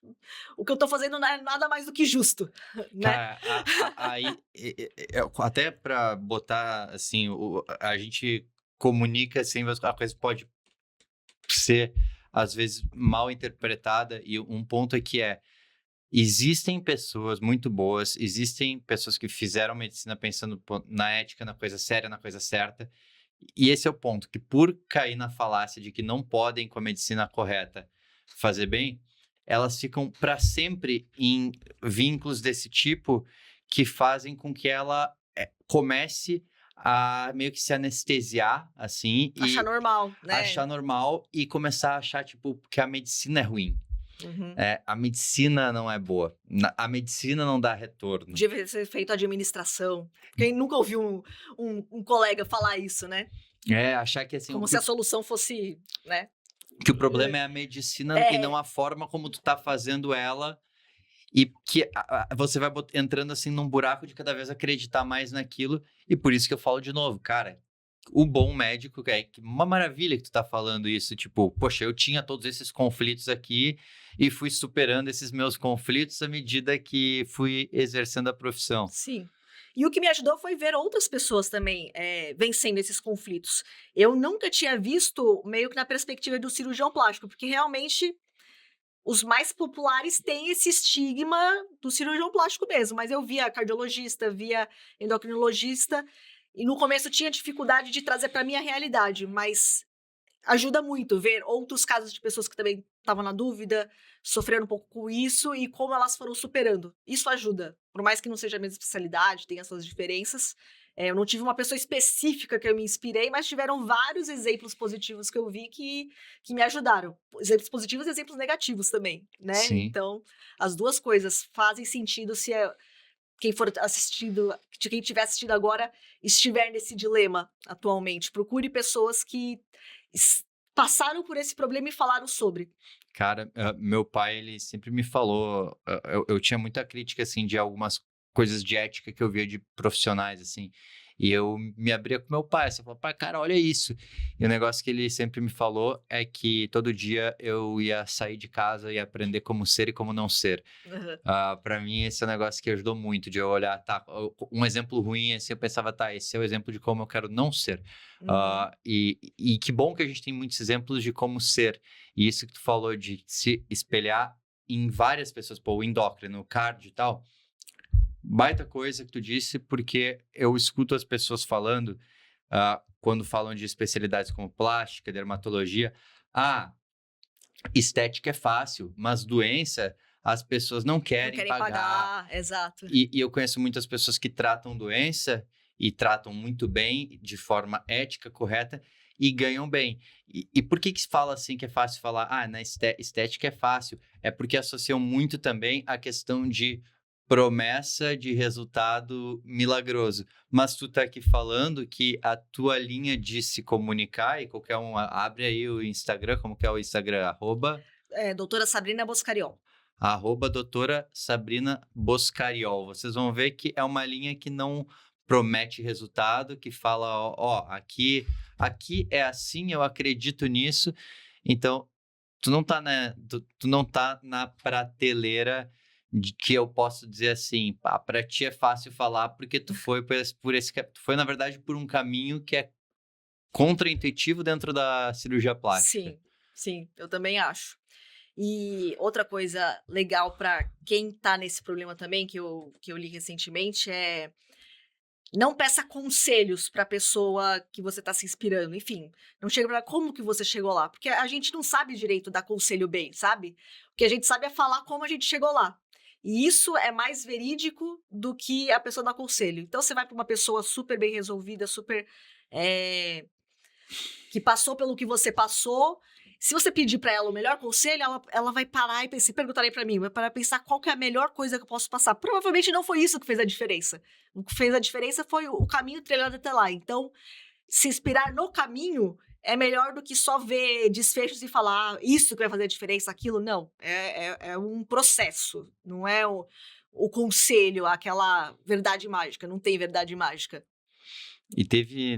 o que eu tô fazendo não é nada mais do que justo, né? Cara, aí, até pra botar, assim, a gente comunica, assim, a coisa pode ser, às vezes, mal interpretada, e um ponto aqui existem pessoas muito boas, existem pessoas que fizeram medicina pensando na ética, na coisa séria, na coisa certa, e esse é o ponto, que por cair na falácia de que não podem, com a medicina correta, fazer bem, elas ficam para sempre em vínculos desse tipo que fazem com que ela comece a meio que se anestesiar, assim, Achar e normal, né? achar normal e começar a achar, tipo, que a medicina é ruim. Uhum. A medicina não é boa. A medicina não dá retorno. Devia ser feito administração. Quem nunca ouviu um colega falar isso, né? Achar que assim, Como se a solução fosse, né? que o problema é a medicina e não a forma como tu tá fazendo ela, e que você vai entrando assim num buraco de cada vez acreditar mais naquilo, e por isso que eu falo de novo, cara, o bom médico, que uma maravilha que tu tá falando isso, tipo, poxa, eu tinha todos esses conflitos aqui e fui superando esses meus conflitos à medida que fui exercendo a profissão. Sim. E o que me ajudou foi ver outras pessoas também vencendo esses conflitos. Eu nunca tinha visto meio que na perspectiva do cirurgião plástico, porque realmente os mais populares têm esse estigma do cirurgião plástico mesmo, mas eu via cardiologista, via endocrinologista, e no começo eu tinha dificuldade de trazer para minha realidade, mas ajuda muito ver outros casos de pessoas que também estavam na dúvida, sofreram um pouco com isso e como elas foram superando. Isso ajuda, por mais que não seja a mesma especialidade, tem essas diferenças. Eu não tive uma pessoa específica que eu me inspirei, mas tiveram vários exemplos positivos que eu vi que me ajudaram. Exemplos positivos e exemplos negativos também, né? Sim. Então, as duas coisas fazem sentido se quem for assistindo, quem estiver assistindo agora, estiver nesse dilema atualmente. Procure pessoas que passaram por esse problema e falaram sobre. Cara, meu pai, ele sempre me falou, eu tinha muita crítica, assim, de algumas coisas de ética que eu via de profissionais, assim, e eu me abria com meu pai, assim, eu falava, pai, cara, olha isso. E o negócio que ele sempre me falou é que todo dia eu ia sair de casa e aprender como ser e como não ser. Para mim, esse é um negócio que ajudou muito, de eu olhar, tá, um exemplo ruim, assim, eu pensava, tá, esse é o exemplo de como eu quero não ser. E que bom que a gente tem muitos exemplos de como ser. E isso que tu falou de se espelhar em várias pessoas, pô, o endócrino, o cardio e tal, baita coisa que tu disse, porque eu escuto as pessoas falando, quando falam de especialidades como plástica, dermatologia, estética é fácil, mas doença as pessoas não querem pagar. Exato. E eu conheço muitas pessoas que tratam doença e tratam muito bem, de forma ética, correta, e ganham bem. E por que se fala assim que é fácil falar, na estética é fácil? É porque associam muito também a questão de promessa de resultado milagroso. Mas tu tá aqui falando que a tua linha de se comunicar, e qualquer um abre aí o Instagram, como que é o Instagram? Doutora Sabrina Boscariol. Doutora Sabrina Boscariol. Vocês vão ver que é uma linha que não promete resultado, que fala, aqui aqui é assim, eu acredito nisso. Então, tu não tá na prateleira de que eu posso dizer assim, pá, pra ti é fácil falar porque tu foi tu foi, na verdade, por um caminho que é contraintuitivo dentro da cirurgia plástica. Sim, sim, eu também acho. E outra coisa legal para quem tá nesse problema também, que eu li recentemente, é não peça conselhos pra pessoa que você tá se inspirando. Enfim, não chega pra como que você chegou lá, porque a gente não sabe direito dar conselho bem, sabe? O que a gente sabe é falar como a gente chegou lá. E isso é mais verídico do que a pessoa dar conselho. Então você vai pra uma pessoa super bem resolvida, super eh, que passou pelo que você passou. Se você pedir pra ela o melhor conselho, ela vai parar e pensar, perguntarei pra mim, vai parar e pensar qual que é a melhor coisa que eu posso passar. Provavelmente não foi isso que fez a diferença. O que fez a diferença foi o caminho trilhado até lá. Então, se inspirar no caminho é melhor do que só ver desfechos e falar isso que vai fazer a diferença, aquilo. Não, é um processo, não é o conselho, aquela verdade mágica. Não tem verdade mágica. E teve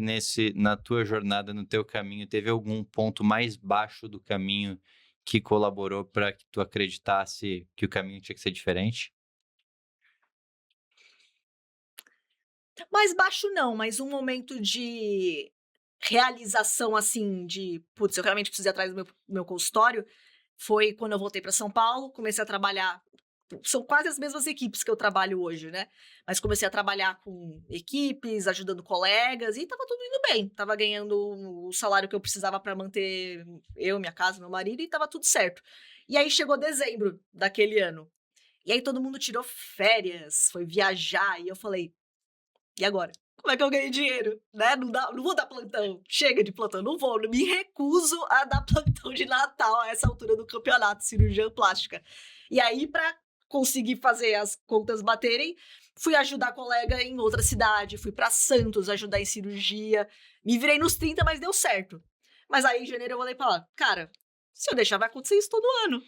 na tua jornada, no teu caminho, teve algum ponto mais baixo do caminho que colaborou para que tu acreditasse que o caminho tinha que ser diferente? Mais baixo não, mas um momento de realização, assim, de: "Putz, eu realmente preciso ir atrás do meu consultório", foi quando eu voltei para São Paulo, comecei a trabalhar, são quase as mesmas equipes que eu trabalho hoje, né, mas comecei a trabalhar com equipes, ajudando colegas e estava tudo indo bem, estava ganhando o salário que eu precisava para manter eu, minha casa, meu marido e estava tudo certo. E aí chegou dezembro daquele ano, e aí todo mundo tirou férias, foi viajar e eu falei: "E agora? Como é que eu ganho dinheiro?", né, não vou dar plantão, chega de plantão, não vou, me recuso a dar plantão de Natal a essa altura do campeonato, cirurgiã plástica. E aí pra conseguir fazer as contas baterem, fui ajudar colega em outra cidade, fui pra Santos ajudar em cirurgia, me virei nos 30, mas deu certo. Mas aí em janeiro eu falei pra ela: "Cara, se eu deixar vai acontecer isso todo ano,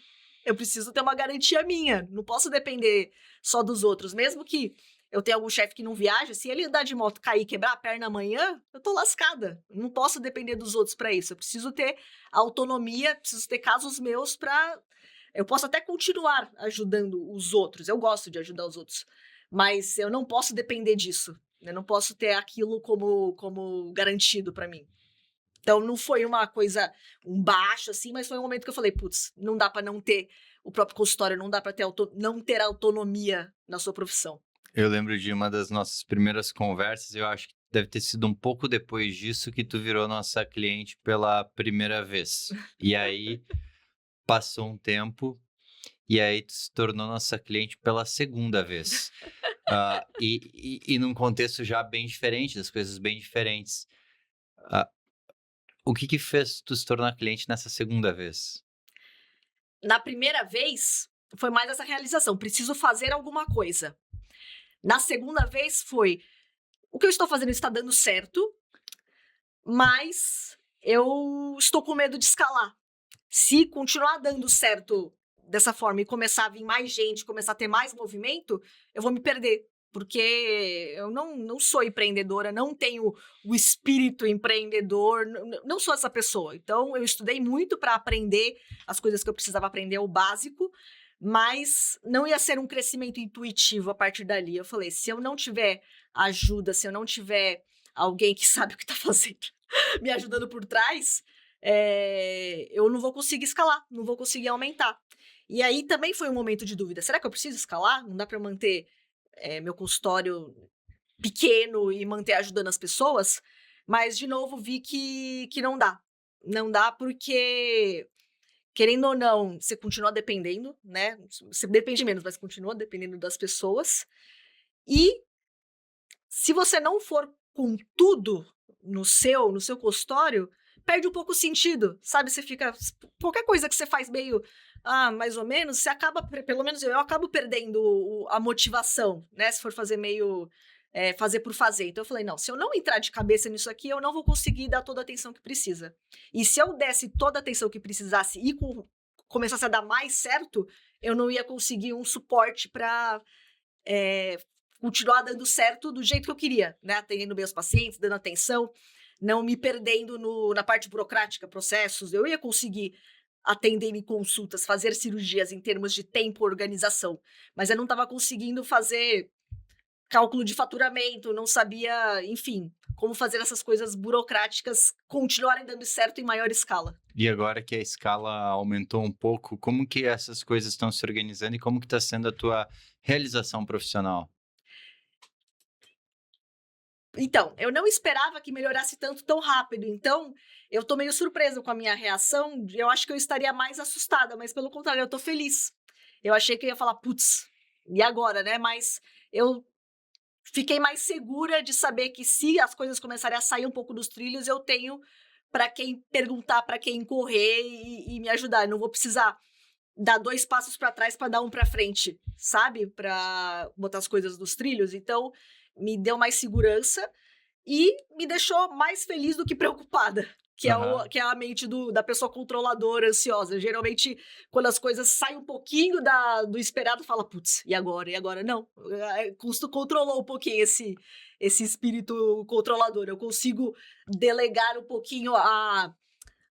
eu preciso ter uma garantia minha, não posso depender só dos outros", mesmo que eu tenho algum chefe que não viaja, se ele andar de moto, cair e quebrar a perna amanhã, eu tô lascada. Eu não posso depender dos outros para isso. Eu preciso ter autonomia, preciso ter casos meus para. Eu posso até continuar ajudando os outros. Eu gosto de ajudar os outros, mas eu não posso depender disso. Eu não posso ter aquilo como garantido para mim. Então não foi uma coisa, um baixo assim, mas foi um momento que eu falei, putz, não dá para não ter o próprio consultório, não dá para ter não ter autonomia na sua profissão. Eu lembro de uma das nossas primeiras conversas, eu acho que deve ter sido um pouco depois disso que tu virou nossa cliente pela primeira vez. E aí passou um tempo e aí tu se tornou nossa cliente pela segunda vez. E num contexto já bem diferente, das coisas bem diferentes. Ah, o que fez tu se tornar cliente nessa segunda vez? Na primeira vez, foi mais essa realização, preciso fazer alguma coisa. Na segunda vez foi, o que eu estou fazendo está dando certo, mas eu estou com medo de escalar. Se continuar dando certo dessa forma e começar a vir mais gente, começar a ter mais movimento, eu vou me perder. Porque eu não sou empreendedora, não tenho o espírito empreendedor, não sou essa pessoa. Então, eu estudei muito para aprender as coisas que eu precisava aprender, o básico, mas não ia ser um crescimento intuitivo a partir dali. Eu falei, se eu não tiver ajuda, se eu não tiver alguém que sabe o que está fazendo, me ajudando por trás, eu não vou conseguir escalar, não vou conseguir aumentar. E aí também foi um momento de dúvida. Será que eu preciso escalar? Não dá para eu manter meu consultório pequeno e manter ajudando as pessoas? Mas, de novo, vi que não dá. Não dá porque, querendo ou não, você continua dependendo, né? Você depende menos, mas continua dependendo das pessoas. E se você não for com tudo no seu consultório, perde um pouco o sentido, sabe, você fica qualquer coisa que você faz meio, mais ou menos, você acaba pelo menos eu acabo perdendo a motivação, né, se for fazer meio, fazer por fazer. Então eu falei: "Não, se eu não entrar de cabeça nisso aqui, eu não vou conseguir dar toda a atenção que precisa". E se eu desse toda a atenção que precisasse e começasse a dar mais certo, eu não ia conseguir um suporte para continuar dando certo do jeito que eu queria, né, atendendo bem os pacientes, dando atenção, não me perdendo na parte burocrática, processos, eu ia conseguir atender em consultas, fazer cirurgias em termos de tempo, organização, mas eu não estava conseguindo fazer cálculo de faturamento, não sabia, enfim, como fazer essas coisas burocráticas continuarem dando certo em maior escala. E agora que a escala aumentou um pouco, como que essas coisas estão se organizando e como que está sendo a tua realização profissional? Então, eu não esperava que melhorasse tanto tão rápido, então eu tô meio surpresa com a minha reação, eu acho que eu estaria mais assustada, mas pelo contrário, eu tô feliz. Eu achei que eu ia falar: "Putz, e agora, né?", mas eu fiquei mais segura de saber que se as coisas começarem a sair um pouco dos trilhos, eu tenho para quem perguntar, para quem correr e me ajudar. Eu não vou precisar dar 2 passos para trás para dar um para frente, sabe, para botar as coisas nos trilhos. Então, me deu mais segurança e me deixou mais feliz do que preocupada, Aham. que é a mente da pessoa controladora, ansiosa. Geralmente, quando as coisas saem um pouquinho do esperado, fala: "Putz, e agora? E agora?". Não, custo controlou um pouquinho esse espírito controlador. Eu consigo delegar um pouquinho a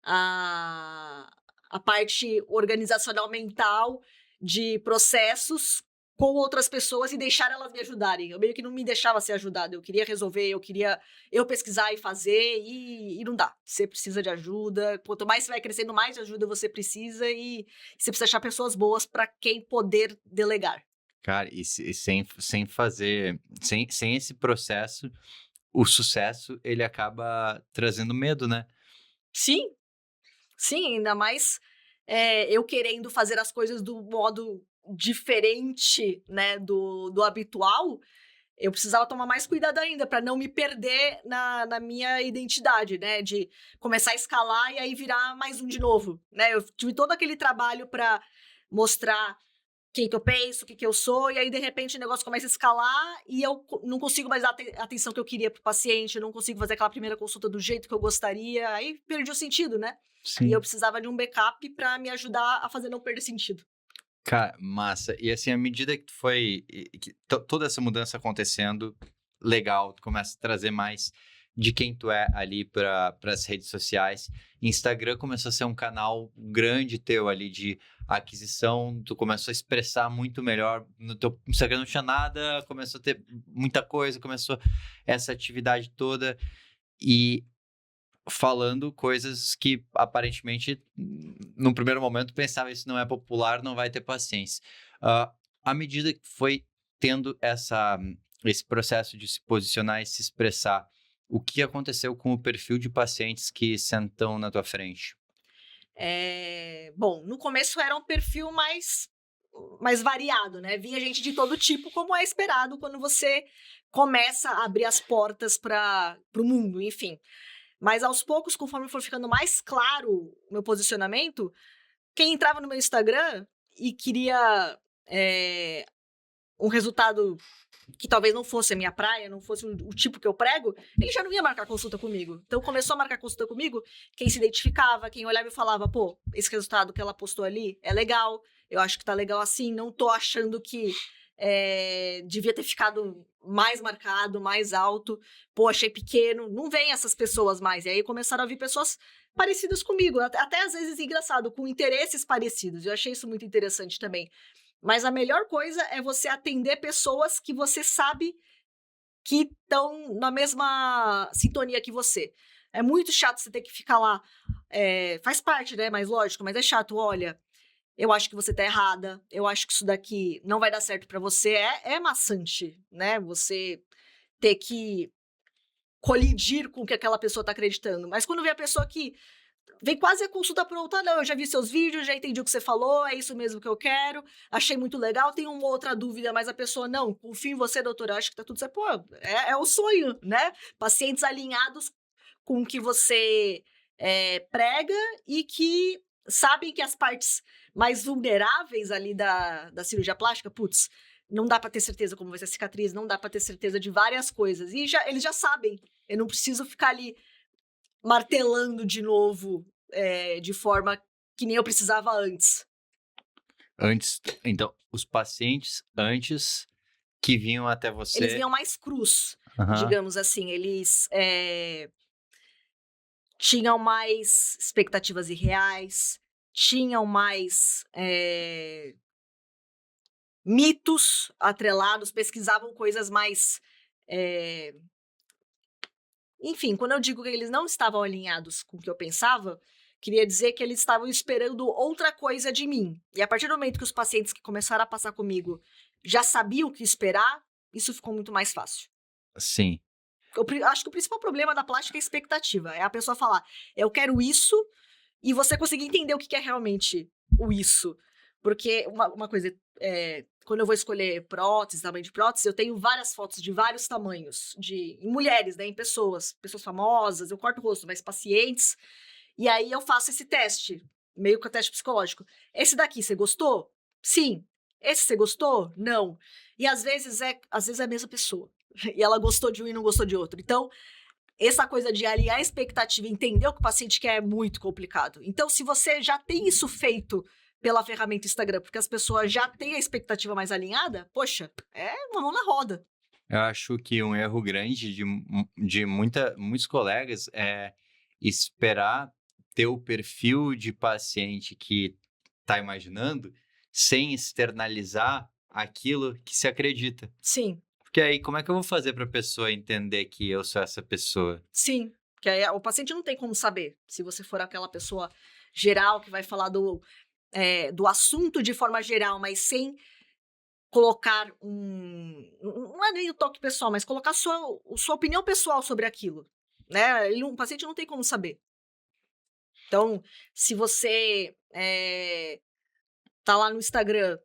a parte organizacional mental de processos com outras pessoas e deixar elas me ajudarem. Eu meio que não me deixava ser ajudada, eu queria resolver, eu queria eu pesquisar e fazer e não dá. Você precisa de ajuda, quanto mais você vai crescendo, mais ajuda você precisa e você precisa achar pessoas boas para quem poder delegar. Cara, e sem fazer, sem esse processo, o sucesso ele acaba trazendo medo, né? Sim, sim, ainda mais, eu querendo fazer as coisas do modo diferente, né, do habitual, eu precisava tomar mais cuidado ainda para não me perder na minha identidade, né, de começar a escalar e aí virar mais um de novo, né. Eu tive todo aquele trabalho para mostrar quem que eu penso, o que que eu sou, e aí de repente o negócio começa a escalar e eu não consigo mais dar a atenção que eu queria para o paciente, eu não consigo fazer aquela primeira consulta do jeito que eu gostaria, aí perdi o sentido, né. E eu Sim. precisava de um backup para me ajudar a fazer não perder sentido. Cara, massa. E assim, à medida que tu foi, que toda essa mudança acontecendo, legal, tu começa a trazer mais de quem tu é ali para as redes sociais. Instagram começou a ser um canal grande teu ali de aquisição, tu começou a expressar muito melhor. No teu Instagram não tinha nada, começou a ter muita coisa, começou essa atividade toda. E falando coisas que aparentemente, num primeiro momento, pensava: "Isso não é popular, não vai ter paciência". À medida que foi tendo esse processo de se posicionar e se expressar, o que aconteceu com o perfil de pacientes que sentam na tua frente? Bom, no começo era um perfil mais variado, né, vinha gente de todo tipo, como é esperado quando você começa a abrir as portas para o mundo, enfim. Mas aos poucos, conforme for ficando mais claro o meu posicionamento, quem entrava no meu Instagram e queria, eh, um resultado que talvez não fosse a minha praia, não fosse o tipo que eu prego, ele já não ia marcar consulta comigo. Então começou a marcar consulta comigo quem se identificava, quem olhava e falava: "Pô, esse resultado que ela postou ali é legal, eu acho que tá legal assim, não tô achando que, devia ter ficado mais marcado, mais alto. Pô, achei pequeno". Não vem essas pessoas mais. E aí começaram a vir pessoas parecidas comigo, até às vezes engraçado, com interesses parecidos. Eu achei isso muito interessante também. Mas a melhor coisa é você atender pessoas que você sabe que estão na mesma sintonia que você. É muito chato você ter que ficar lá, faz parte, né, mas lógico, mas é chato: "Olha, eu acho que você tá errada, eu acho que isso daqui não vai dar certo pra você". É maçante, né, você ter que colidir com o que aquela pessoa tá acreditando. Mas quando vem a pessoa que vem quase a consulta pronta: "Não, eu já vi seus vídeos, já entendi o que você falou, é isso mesmo que eu quero, achei muito legal, tenho uma outra dúvida", mas a pessoa: "Não, confio em você, doutora, acho que tá tudo certo". Pô, é o sonho, né. Pacientes alinhados com o que você, prega e que sabem que as partes mais vulneráveis ali da cirurgia plástica, putz, não dá pra ter certeza como vai ser a cicatriz, não dá pra ter certeza de várias coisas, e eles já sabem, eu não preciso ficar ali martelando de novo, de forma que nem eu precisava antes. Antes, então, os pacientes antes que vinham até Eles você. vinham mais crus, Aham. digamos assim, eles, tinham mais expectativas irreais, tinham mais mitos atrelados, pesquisavam coisas mais. Enfim, quando eu digo que eles não estavam alinhados com o que eu pensava, queria dizer que eles estavam esperando outra coisa de mim. E a partir do momento que os pacientes que começaram a passar comigo já sabiam o que esperar, isso ficou muito mais fácil. Sim. Acho que o principal problema da plástica é a expectativa. É a pessoa falar, eu quero isso, e você conseguir entender o que é realmente o isso. Porque uma coisa, quando eu vou escolher prótese, tamanho de prótese, eu tenho várias fotos de vários tamanhos, em mulheres, né, em pessoas famosas, eu corto o rosto, mas pacientes, e aí eu faço esse teste, meio que o teste psicológico. Esse daqui, você gostou? Sim. Esse você gostou? Não. E às vezes é a mesma pessoa. E ela gostou de um e não gostou de outro. Então, essa coisa de alinhar a expectativa e entender o que o paciente quer é muito complicado. Então, se você já tem isso feito pela ferramenta Instagram, porque as pessoas já têm a expectativa mais alinhada, poxa, é uma mão na roda. Eu acho que um erro grande de muitos colegas é esperar ter o perfil de paciente que está imaginando sem externalizar aquilo que se acredita. Sim, Porque aí, como é que eu vou fazer para a pessoa entender que eu sou essa pessoa? sim. Que aí o paciente não tem como saber se você for aquela pessoa geral que vai falar do assunto de forma geral, mas sem colocar não é nem o toque pessoal, mas colocar sua opinião pessoal sobre aquilo, né? O paciente não tem como saber. Então, se você tá lá no Instagram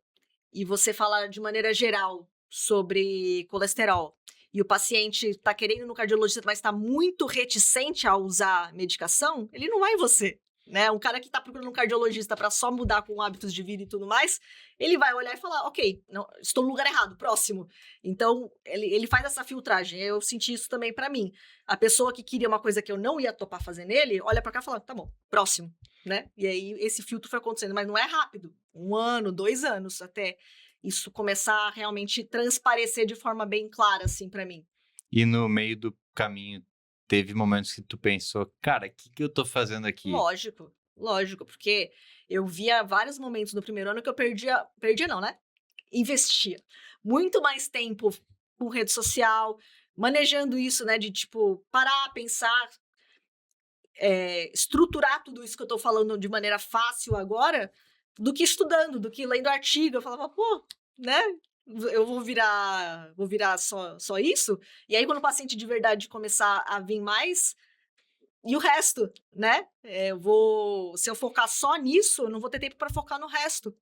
e você fala de maneira geral sobre colesterol e o paciente tá querendo ir no cardiologista, mas tá muito reticente a usar medicação, ele não vai em você. Né? Um cara que tá procurando um cardiologista para só mudar com hábitos de vida e tudo mais, ele vai olhar e falar, ok, não, estou no lugar errado, próximo. Então, ele faz essa filtragem. Eu senti isso também para mim. A pessoa que queria uma coisa que eu não ia topar fazer nele, olha para cá e fala, tá bom, próximo. Né? E aí, esse filtro foi acontecendo, mas não é rápido. 1 ano, 2 anos, até isso começar a realmente transparecer de forma bem clara, assim, para mim. E no meio do caminho, teve momentos que tu pensou, cara, o que eu tô fazendo aqui? Lógico, porque eu via vários momentos no primeiro ano que eu perdia não, né? Investia muito mais tempo com rede social, manejando isso, né? De tipo, parar, pensar, estruturar tudo isso que eu tô falando de maneira fácil agora, do que estudando, do que lendo artigo. Eu falava, pô, né? Eu vou virar só isso? E aí, quando o paciente de verdade começar a vir mais, e o resto, né? Se eu focar só nisso, eu não vou ter tempo para focar no resto.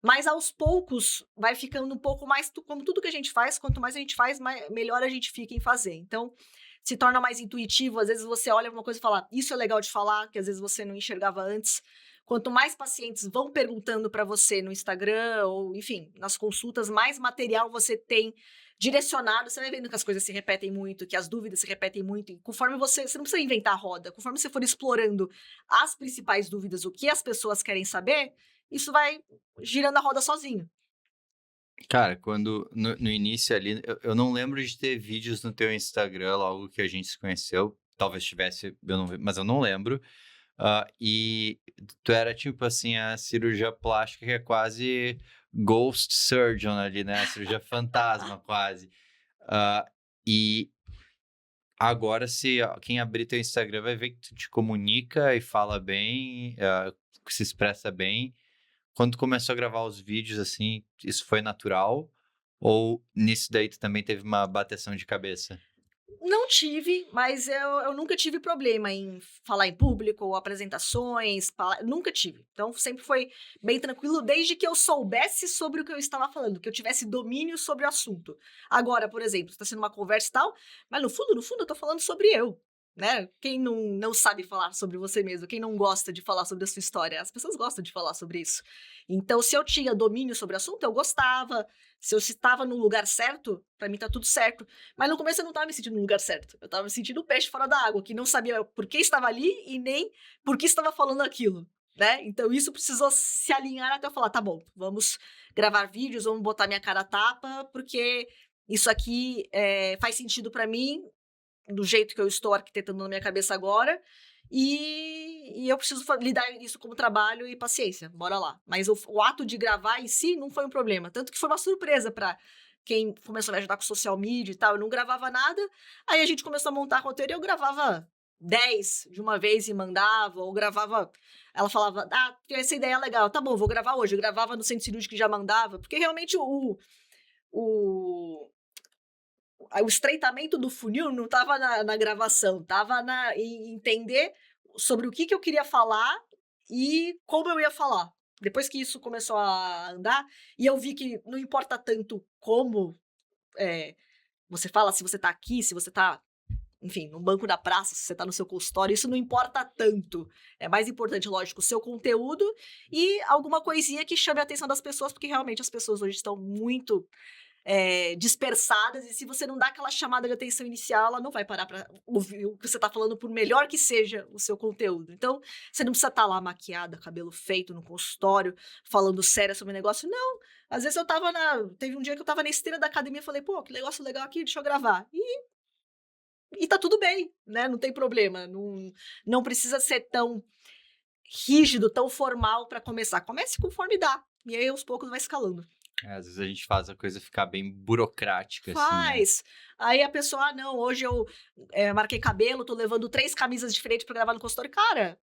Mas aos poucos vai ficando um pouco mais, como tudo que a gente faz, quanto mais a gente faz, melhor a gente fica em fazer. Então, se torna mais intuitivo, às vezes você olha uma coisa e fala, isso é legal de falar, que às vezes você não enxergava antes. Quanto mais pacientes vão perguntando para você no Instagram, ou enfim, nas consultas, mais material você tem direcionado. Você vai vendo que as coisas se repetem muito, que as dúvidas se repetem muito. E conforme você não precisa inventar a roda, conforme você for explorando as principais dúvidas, o que as pessoas querem saber, isso vai girando a roda sozinho. Cara, quando no início ali, eu não lembro de ter vídeos no teu Instagram logo que a gente se conheceu. Talvez tivesse, mas eu não lembro. E tu era tipo assim, a cirurgia plástica que é quase ghost surgeon ali, né? A cirurgia fantasma quase. E agora, quem abrir teu Instagram vai ver que tu te comunica e fala bem, que se expressa bem. Quando tu começou a gravar os vídeos, assim, isso foi natural? Ou nisso daí tu também teve uma bateção de cabeça? Não tive, mas eu nunca tive problema em falar em público ou apresentações, nunca tive. Então, sempre foi bem tranquilo, desde que eu soubesse sobre o que eu estava falando, que eu tivesse domínio sobre o assunto. Agora, por exemplo, está sendo uma conversa e tal, mas no fundo, eu estou falando sobre eu. Né? Quem não sabe falar sobre você mesmo, quem não gosta de falar sobre a sua história, as pessoas gostam de falar sobre isso. Então, se eu tinha domínio sobre o assunto, eu gostava. Se eu estava no lugar certo, para mim tá tudo certo. Mas no começo eu não estava me sentindo no lugar certo. Eu estava me sentindo peixe fora da água, que não sabia por que estava ali e nem por que estava falando aquilo. Né? Então isso precisou se alinhar até eu falar, tá bom, vamos gravar vídeos, vamos botar minha cara a tapa, porque isso aqui faz sentido para mim, do jeito que eu estou arquitetando na minha cabeça agora, e eu preciso lidar isso como trabalho e paciência, bora lá. Mas o ato de gravar em si não foi um problema, tanto que foi uma surpresa para quem começou a me ajudar com social media e tal, eu não gravava nada, aí a gente começou a montar roteiro e eu gravava 10 de uma vez e mandava, ou gravava, ela falava, essa ideia é legal, tá bom, vou gravar hoje, eu gravava no centro cirúrgico e já mandava, porque realmente o o estreitamento do funil não estava na gravação, estava em entender sobre o que eu queria falar e como eu ia falar. Depois que isso começou a andar, e eu vi que não importa tanto como, eh, você fala, se você tá aqui, se você tá, enfim, no banco da praça, se você tá no seu consultório, isso não importa tanto. É mais importante, lógico, o seu conteúdo e alguma coisinha que chame a atenção das pessoas, porque realmente as pessoas hoje estão muito dispersadas, e se você não dá aquela chamada de atenção inicial, ela não vai parar para ouvir o que você está falando, por melhor que seja o seu conteúdo. Então, você não precisa estar lá maquiada, cabelo feito, no consultório, falando séria sobre o negócio, não. Às vezes teve um dia que eu estava na esteira da academia e falei, pô, que negócio legal aqui, deixa eu gravar. E tá tudo bem, né? Não tem problema. Não precisa ser tão rígido, tão formal para começar. Comece conforme dá. E aí, aos poucos, vai escalando. Às vezes a gente faz a coisa ficar bem burocrática, assim, né? Faz. Aí a pessoa: não, hoje eu, marquei cabelo, tô levando 3 camisas diferentes pra gravar no consultório". Cara,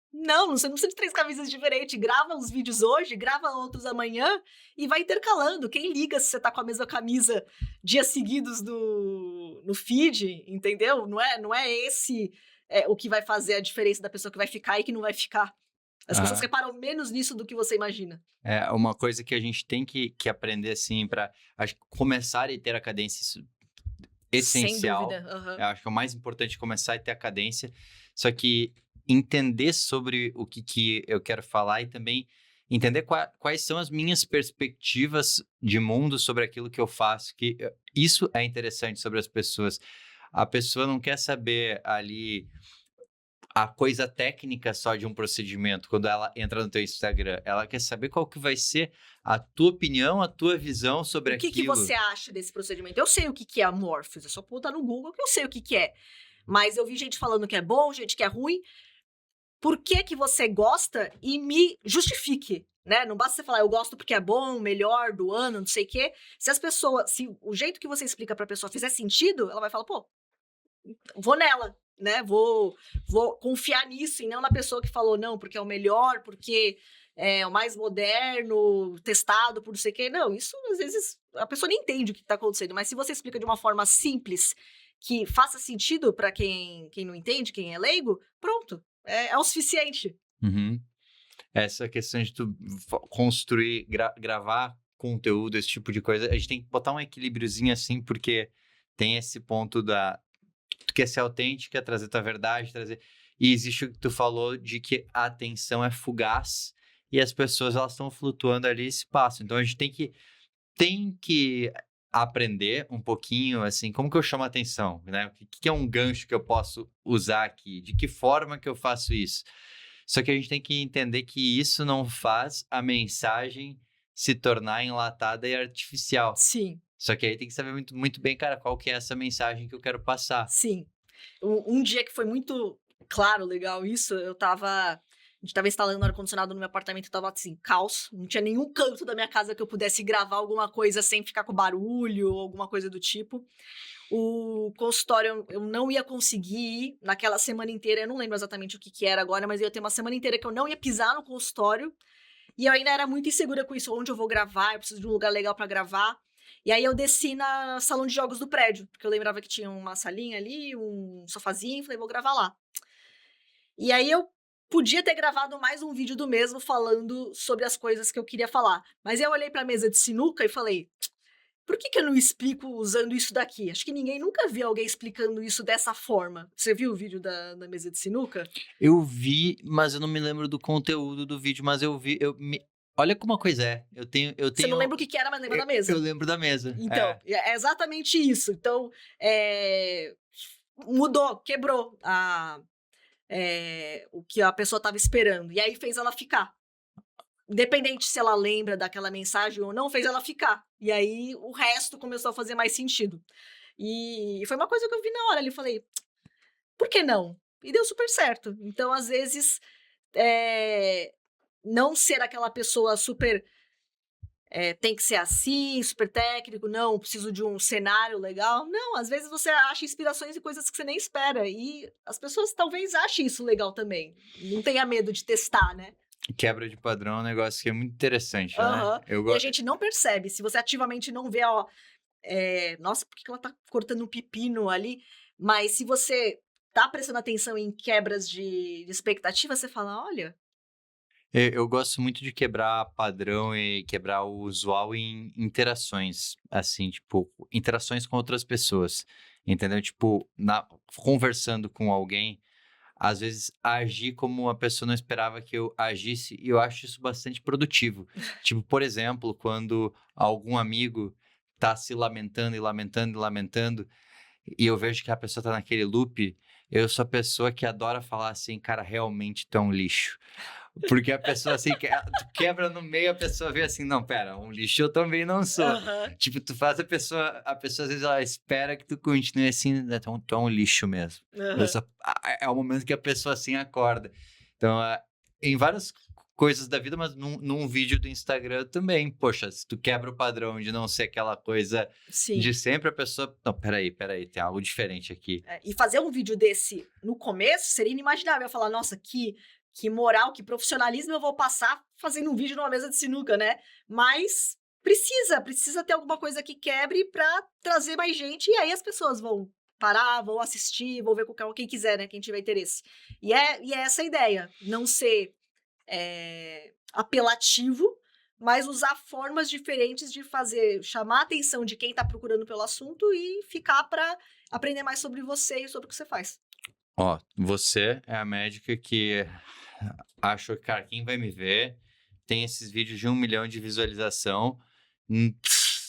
não, você não precisa de 3 camisas diferentes, grava uns vídeos hoje, grava outros amanhã e vai intercalando. Quem liga se você tá com a mesma camisa dias seguidos no feed, entendeu? Não é esse, o que vai fazer a diferença da pessoa que vai ficar e que não vai ficar. As pessoas Aham. reparam menos nisso do que você imagina. É uma coisa que a gente tem que aprender, assim, para começar e ter a cadência, isso Sem dúvida. essencial. Aham. Eu acho que é o mais importante começar e ter a cadência. Só que entender sobre o que eu quero falar e também entender quais são as minhas perspectivas de mundo sobre aquilo que eu faço, que isso é interessante sobre as pessoas. A pessoa não quer saber ali a coisa técnica só de um procedimento quando ela entra no teu Instagram. Ela quer saber qual que vai ser a tua opinião, a tua visão sobre O que aquilo. você acha desse procedimento? Eu sei o que é Amorphous, é só botar no Google que eu sei o que é. Mas eu vi gente falando que é bom, gente que é ruim. Por que você gosta e me justifique, né? Não basta você falar, eu gosto porque é bom, melhor do ano, não sei o quê. Se o jeito que você explica pra pessoa fizer sentido, ela vai falar, pô, vou nela, né? Vou confiar nisso e não na pessoa que falou, não, porque é o melhor, porque é o mais moderno, testado por não sei o quê. Não, isso às vezes a pessoa nem entende o que está acontecendo, mas se você explica de uma forma simples, que faça sentido para quem não entende, quem é leigo, pronto, é o suficiente. Uhum. Essa questão de tu construir, gravar conteúdo, esse tipo de coisa, a gente tem que botar um equilíbriozinho assim, porque tem esse ponto tu quer ser autêntico, quer trazer tua verdade, e existe o que tu falou de que a atenção é fugaz e as pessoas elas estão flutuando ali e se passam. Então a gente tem que aprender um pouquinho, assim, como que eu chamo a atenção, né? O que é um gancho que eu posso usar aqui? De que forma que eu faço isso? Só que a gente tem que entender que isso não faz a mensagem se tornar enlatada e artificial. Sim, Só que aí tem que saber muito, muito bem, cara, qual que é essa mensagem que eu quero passar. sim. Um dia que foi muito claro, legal isso, a gente estava instalando ar-condicionado no meu apartamento, estava assim, caos, não tinha nenhum canto da minha casa que eu pudesse gravar alguma coisa sem ficar com barulho ou alguma coisa do tipo. O consultório eu não ia conseguir ir naquela semana inteira, eu não lembro exatamente o que era agora, mas eu ia ter uma semana inteira que eu não ia pisar no consultório, e eu ainda era muito insegura com isso, onde eu vou gravar, eu preciso de um lugar legal para gravar. E aí eu desci na salão de jogos do prédio, porque eu lembrava que tinha uma salinha ali, um sofazinho, falei, vou gravar lá. E aí eu podia ter gravado mais um vídeo do mesmo falando sobre as coisas que eu queria falar, mas eu olhei para a mesa de sinuca e falei: "Por que eu não explico usando isso daqui?". Acho que ninguém nunca viu alguém explicando isso dessa forma. Você viu o vídeo da mesa de sinuca? Eu vi, mas eu não me lembro do conteúdo do vídeo, mas eu vi, olha como a coisa é. Eu Você não tenho, lembra o que era, mas lembra da eu mesa. lembro da mesa. Então, É. é exatamente isso. Então, mudou, quebrou o que a pessoa estava esperando, e aí fez ela ficar. Independente se ela lembra daquela mensagem ou não, fez ela ficar. E aí o resto começou a fazer mais sentido. E foi uma coisa que eu vi na hora ali, falei: "Por que não?". e deu super certo. Então, às vezes, eh, não ser aquela pessoa super, tem que ser assim, super técnico, não, preciso de um cenário legal. Não, às vezes você acha inspirações em coisas que você nem espera, e as pessoas talvez achem isso legal também. Não tenha medo de testar, né. Quebra de padrão é um negócio que é muito interessante, né? Aham. E a gente não percebe, se você ativamente não vê, ó, "Nossa, por que que ela tá cortando um pepino ali?", mas se você tá prestando atenção em quebras de expectativa, você fala: "Olha". Eu gosto muito de quebrar padrão e quebrar o usual em interações, assim, tipo, interações com outras pessoas, entendeu? Tipo, conversando com alguém, às vezes agir como uma pessoa não esperava que eu agisse, e eu acho isso bastante produtivo. Tipo, por exemplo, quando algum amigo tá se lamentando e lamentando e lamentando, e eu vejo que a pessoa tá naquele loop, eu sou a pessoa que adora falar assim, cara, realmente tu é um lixo. Porque a pessoa assim, tu quebra no meio, a pessoa vê assim, não, pera, um lixo eu também não sou. Aham. Tipo, tu faz a pessoa às vezes ela espera que tu continue assim, né, tu é um lixo mesmo. Aham. É o momento que a pessoa assim acorda. Então, em várias coisas da vida, mas num vídeo do Instagram também, poxa, se tu quebra o padrão de não ser aquela coisa Sim. de sempre, a pessoa, não, peraí, tem algo diferente aqui. E fazer um vídeo desse no começo seria inimaginável. Eu falar: "Nossa, que moral, que profissionalismo eu vou passar fazendo um vídeo numa mesa de sinuca", né. Mas precisa ter alguma coisa que quebre pra trazer mais gente, e aí as pessoas vão parar, vão assistir, vão ver com calma, quem quiser, né, quem tiver interesse. E é essa a ideia, não ser, apelativo, mas usar formas diferentes de fazer chamar a atenção de quem tá procurando pelo assunto e ficar pra aprender mais sobre você e sobre o que você faz. Ó, você é a médica que acho que, cara, quem vai me ver tem esses vídeos de 1 milhão de visualização,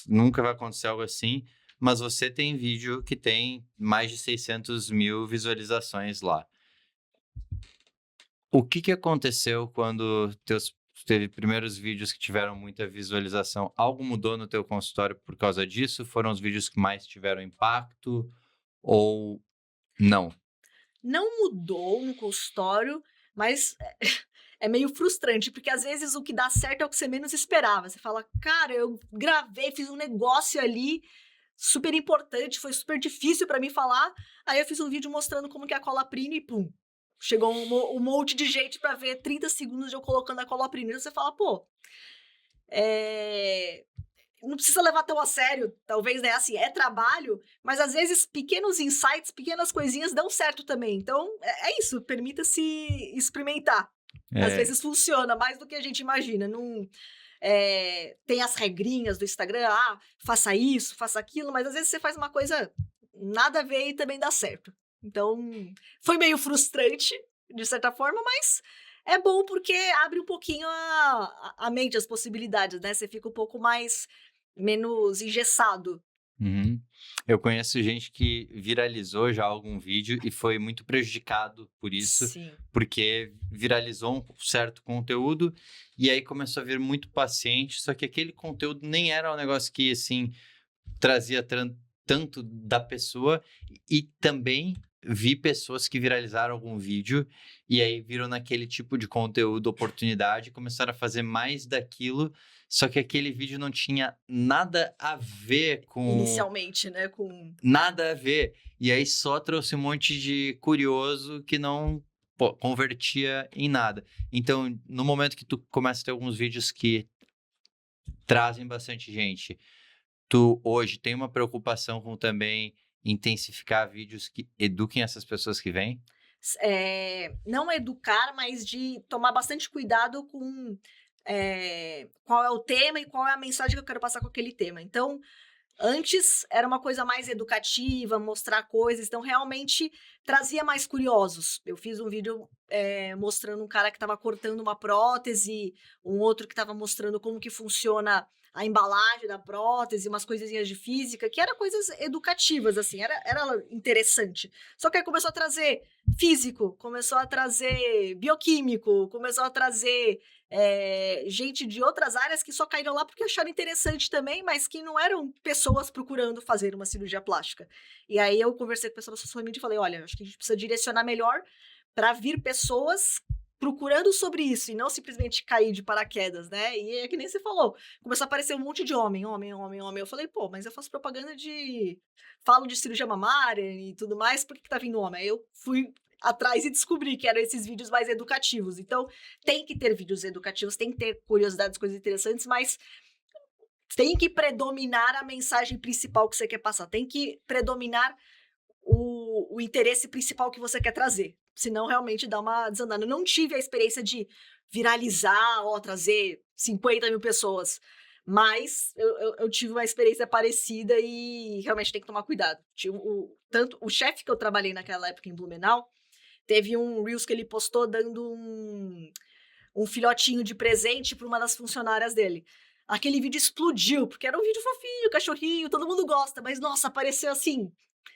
nunca vai acontecer algo assim, mas você tem vídeo que tem mais de 600 mil visualizações lá. O que que aconteceu quando teve primeiros vídeos que tiveram muita visualização? Algo mudou no teu consultório por causa disso? Foram os vídeos que mais tiveram impacto ou não? Não mudou no consultório, mas é meio frustrante, porque às vezes o que dá certo é o que você menos esperava. Você fala: "Cara, eu gravei, fiz um negócio ali super importante, foi super difícil pra mim falar, aí eu fiz um vídeo mostrando como que é a colaprina e pum, chegou um monte de gente pra ver 30 segundos de eu colocando a colaprina". E você fala: "Pô, eh, não precisa levar tão a sério", talvez, né, assim, é trabalho, mas às vezes pequenos insights, pequenas coisinhas dão certo também. Então é isso, permita-se experimentar. Às É, vezes funciona mais do que a gente imagina, não, tem as regrinhas do Instagram, faça isso, faça aquilo, mas às vezes você faz uma coisa nada a ver e também dá certo. Então, foi meio frustrante, de certa forma, mas é bom porque abre um pouquinho a mente, as possibilidades, né, você fica um pouco mais menos engessado. uhum. Eu conheço gente que viralizou já algum vídeo e foi muito prejudicado por isso, Sim. porque viralizou um certo conteúdo e aí começou a vir muito paciente, só que aquele conteúdo nem era um negócio que, assim, trazia tanto da pessoa, e também vi pessoas que viralizaram algum vídeo e aí viram naquele tipo de conteúdo oportunidade e começaram a fazer mais daquilo, só que aquele vídeo não tinha nada a ver com Inicialmente, né, com nada a ver. E aí só trouxe um monte de curioso que não, pô, convertia em nada. Então, no momento que tu começa a ter alguns vídeos que trazem bastante gente, tu hoje tem uma preocupação com também intensificar vídeos que eduquem essas pessoas que vêm? não educar, mas de tomar bastante cuidado com, qual é o tema e qual é a mensagem que eu quero passar com aquele tema. Então, antes era uma coisa mais educativa, mostrar coisas, então realmente trazia mais curiosos. Eu fiz um vídeo, mostrando um cara que estava cortando uma prótese, um outro que estava mostrando como que funciona a embalagem da prótese, umas coisinhas de física, que eram coisas educativas, assim, era interessante. Só que aí começou a trazer físico, começou a trazer bioquímico, começou a trazer gente de outras áreas que só caíram lá porque acharam interessante também, mas que não eram pessoas procurando fazer uma cirurgia plástica. E aí eu conversei com o pessoal da social media e falei, olha, acho que a gente precisa direcionar melhor para vir pessoas procurando sobre isso e não simplesmente cair de paraquedas, né? E é que nem você falou, começou a aparecer um monte de homem. Eu falei, pô, mas eu faço propaganda falo de cirurgia mamária e tudo mais, por que tá vindo homem? Aí eu fui atrás e descobri que eram esses vídeos mais educativos. Então, tem que ter vídeos educativos, tem que ter curiosidades, coisas interessantes, mas tem que predominar a mensagem principal que você quer passar, tem que predominar o interesse principal que você quer trazer. Senão, realmente dá uma desandada. Eu não tive a experiência de viralizar ou trazer 50 mil pessoas. Mas eu tive uma experiência parecida e realmente tem que tomar cuidado. Tanto o chefe que eu trabalhei naquela época em Blumenau, teve um Reels que ele postou dando um filhotinho de presente para uma das funcionárias dele. Aquele vídeo explodiu, porque era um vídeo fofinho, cachorrinho, todo mundo gosta, mas nossa, apareceu assim,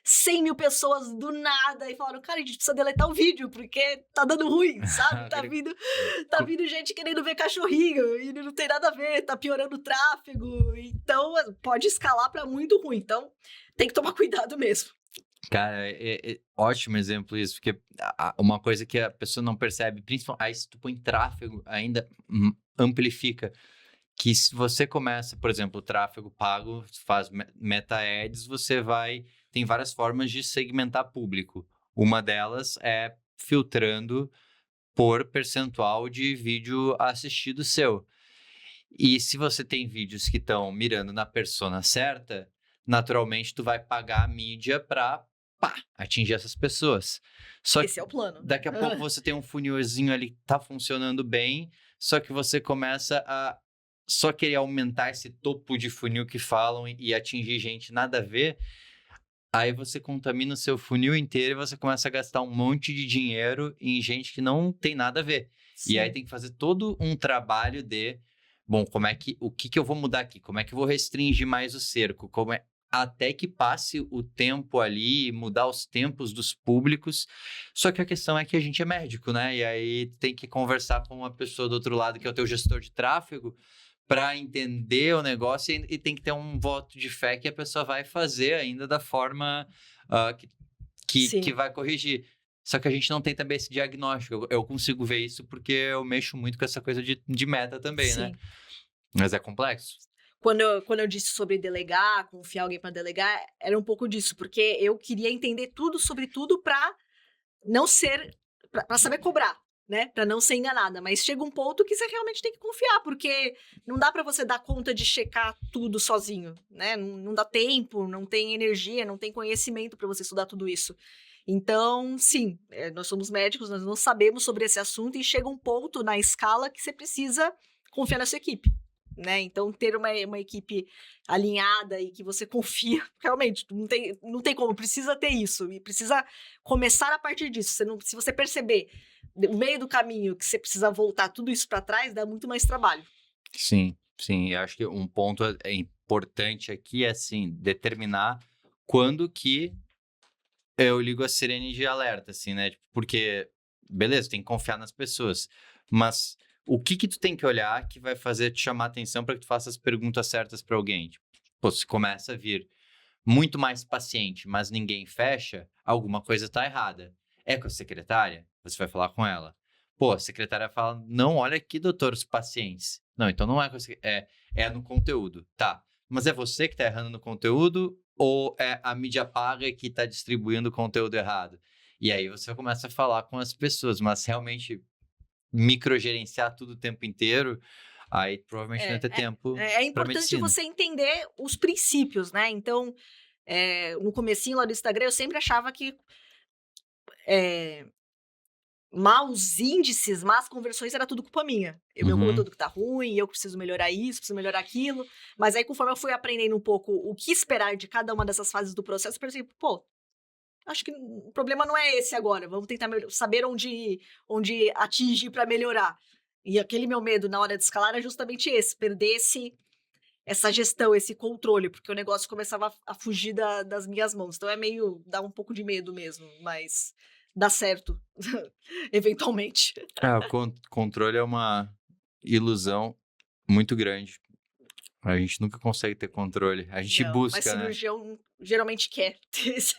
100 mil pessoas do nada e falaram, cara, a gente precisa deletar o vídeo, porque tá dando ruim, sabe? Tá vindo gente querendo ver cachorrinho e não tem nada a ver, tá piorando o tráfego, então pode escalar pra muito ruim, então tem que tomar cuidado mesmo. Cara, é ótimo exemplo isso, porque uma coisa que a pessoa não percebe, principalmente aí se tu põe tráfego, ainda amplifica, que se você começa, por exemplo, o tráfego pago, faz meta ads, tem várias formas de segmentar público. Uma delas é filtrando por percentual de vídeo assistido seu. E se você tem vídeos que estão mirando na persona certa, naturalmente tu vai pagar a mídia para atingir essas pessoas. Só Esse é o plano. Daqui a pouco você tem um funilzinho ali que tá funcionando bem, só que você começa a só querer aumentar esse topo de funil que falam e atingir gente nada a ver. Aí você contamina o seu funil inteiro e você começa a gastar um monte de dinheiro em gente que não tem nada a ver. Sim. E aí tem que fazer todo um trabalho de, bom, o que eu vou mudar aqui? Como é que eu vou restringir mais o cerco? Até que passe o tempo ali, mudar os tempos dos públicos. Só que a questão é que a gente é médico, né? E aí tem que conversar com uma pessoa do outro lado, que é o teu gestor de tráfego, para entender o negócio e tem que ter um voto de fé que a pessoa vai fazer ainda da forma que vai corrigir. Só que a gente não tem também esse diagnóstico. Eu consigo ver isso porque eu mexo muito com essa coisa de meta também, né? Mas é complexo. Quando eu disse sobre delegar, confiar alguém para delegar, era um pouco disso, porque eu queria entender tudo sobre tudo para não ser, para saber cobrar, né? Para não ser enganada. Mas chega um ponto que você realmente tem que confiar, porque não dá para você dar conta de checar tudo sozinho, né? Não dá tempo, não tem energia, não tem conhecimento para você estudar tudo isso. Então, sim, nós somos médicos, nós não sabemos sobre esse assunto e chega um ponto na escala que você precisa confiar na sua equipe. Né? Então, ter uma equipe alinhada e que você confia, realmente, não tem como, precisa ter isso, e precisa começar a partir disso. Se você perceber, no meio do caminho, que você precisa voltar tudo isso para trás, dá muito mais trabalho. Sim, eu acho que um ponto importante aqui é, assim, determinar quando que eu ligo a sirene de alerta, assim, né? Porque, beleza, tem que confiar nas pessoas, mas o que tu tem que olhar que vai fazer te chamar a atenção para que tu faça as perguntas certas para alguém? Tipo, pô, se começa a vir muito mais paciente, mas ninguém fecha, alguma coisa tá errada. É com a secretária? Você vai falar com ela. Pô, a secretária fala, não, olha aqui, doutor, os pacientes. Não, então não é com a secretária, é no conteúdo. Tá, mas é você que tá errando no conteúdo ou é a mídia paga que tá distribuindo o conteúdo errado? E aí você começa a falar com as pessoas, mas realmente microgerenciar tudo o tempo inteiro, aí provavelmente não vai ter tempo. É importante você entender os princípios, né? Então, no comecinho lá do Instagram, eu sempre achava que maus índices, más conversões, era tudo culpa minha. Meu conteúdo que tá ruim, eu preciso melhorar isso, preciso melhorar aquilo. Mas aí, conforme eu fui aprendendo um pouco o que esperar de cada uma dessas fases do processo, eu pensei, pô, acho que o problema não é esse agora. Vamos tentar saber onde atingir para melhorar. E aquele meu medo na hora de escalar é justamente esse, perder essa gestão, esse controle, porque o negócio começava a fugir das minhas mãos. Então é meio, dá um pouco de medo mesmo, mas dá certo, eventualmente. O controle é uma ilusão muito grande. A gente nunca consegue ter controle. A gente Não, mas busca, né? cirurgião geralmente quer ter esse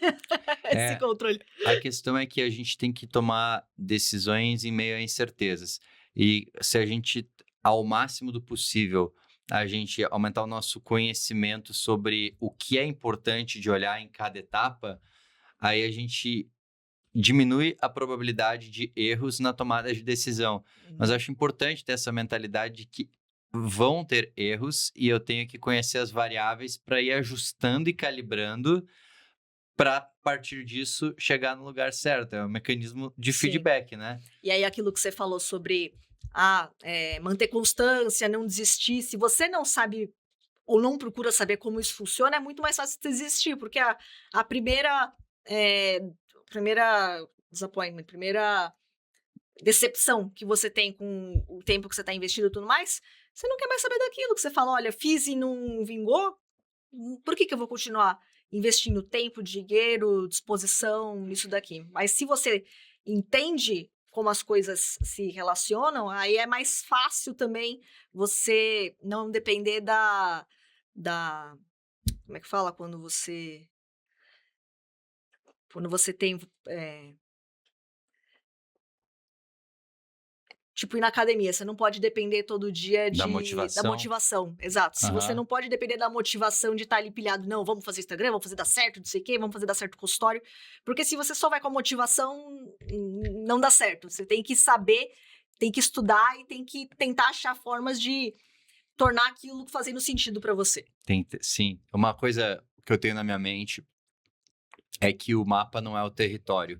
É, controle. a questão é que a gente tem que tomar decisões em meio a incertezas. E se a gente, ao máximo do possível, a gente aumentar o nosso conhecimento sobre o que é importante de olhar em cada etapa, aí a gente diminui a probabilidade de erros na tomada de decisão. Mas eu acho importante ter essa mentalidade de que vão ter erros e eu tenho que conhecer as variáveis para ir ajustando e calibrando para, a partir disso, chegar no lugar certo. É um mecanismo de Sim. feedback, né? E aí aquilo que você falou sobre manter constância, não desistir. Se você não sabe ou não procura saber como isso funciona, é muito mais fácil desistir, porque a primeira disappointment, primeira decepção que você tem com o tempo que você está investindo e tudo mais, você não quer mais saber daquilo que você fala, olha, fiz e não vingou, por que eu vou continuar investindo tempo, dinheiro, disposição nisso daqui? Mas se você entende como as coisas se relacionam, aí é mais fácil também você não depender da como é que fala quando você tem tipo, ir na academia, você não pode depender todo dia Da da motivação. motivação, exato. Se você Aham. não pode depender da motivação de estar ali pilhado, não, vamos fazer Instagram, vamos fazer dar certo, não sei o quê, vamos fazer dar certo o consultório. Porque se você só vai com a motivação, não dá certo. Você tem que saber, tem que estudar e tem que tentar achar formas de tornar aquilo fazendo sentido pra você. Sim. Uma coisa que eu tenho na minha mente é que o mapa não é o território.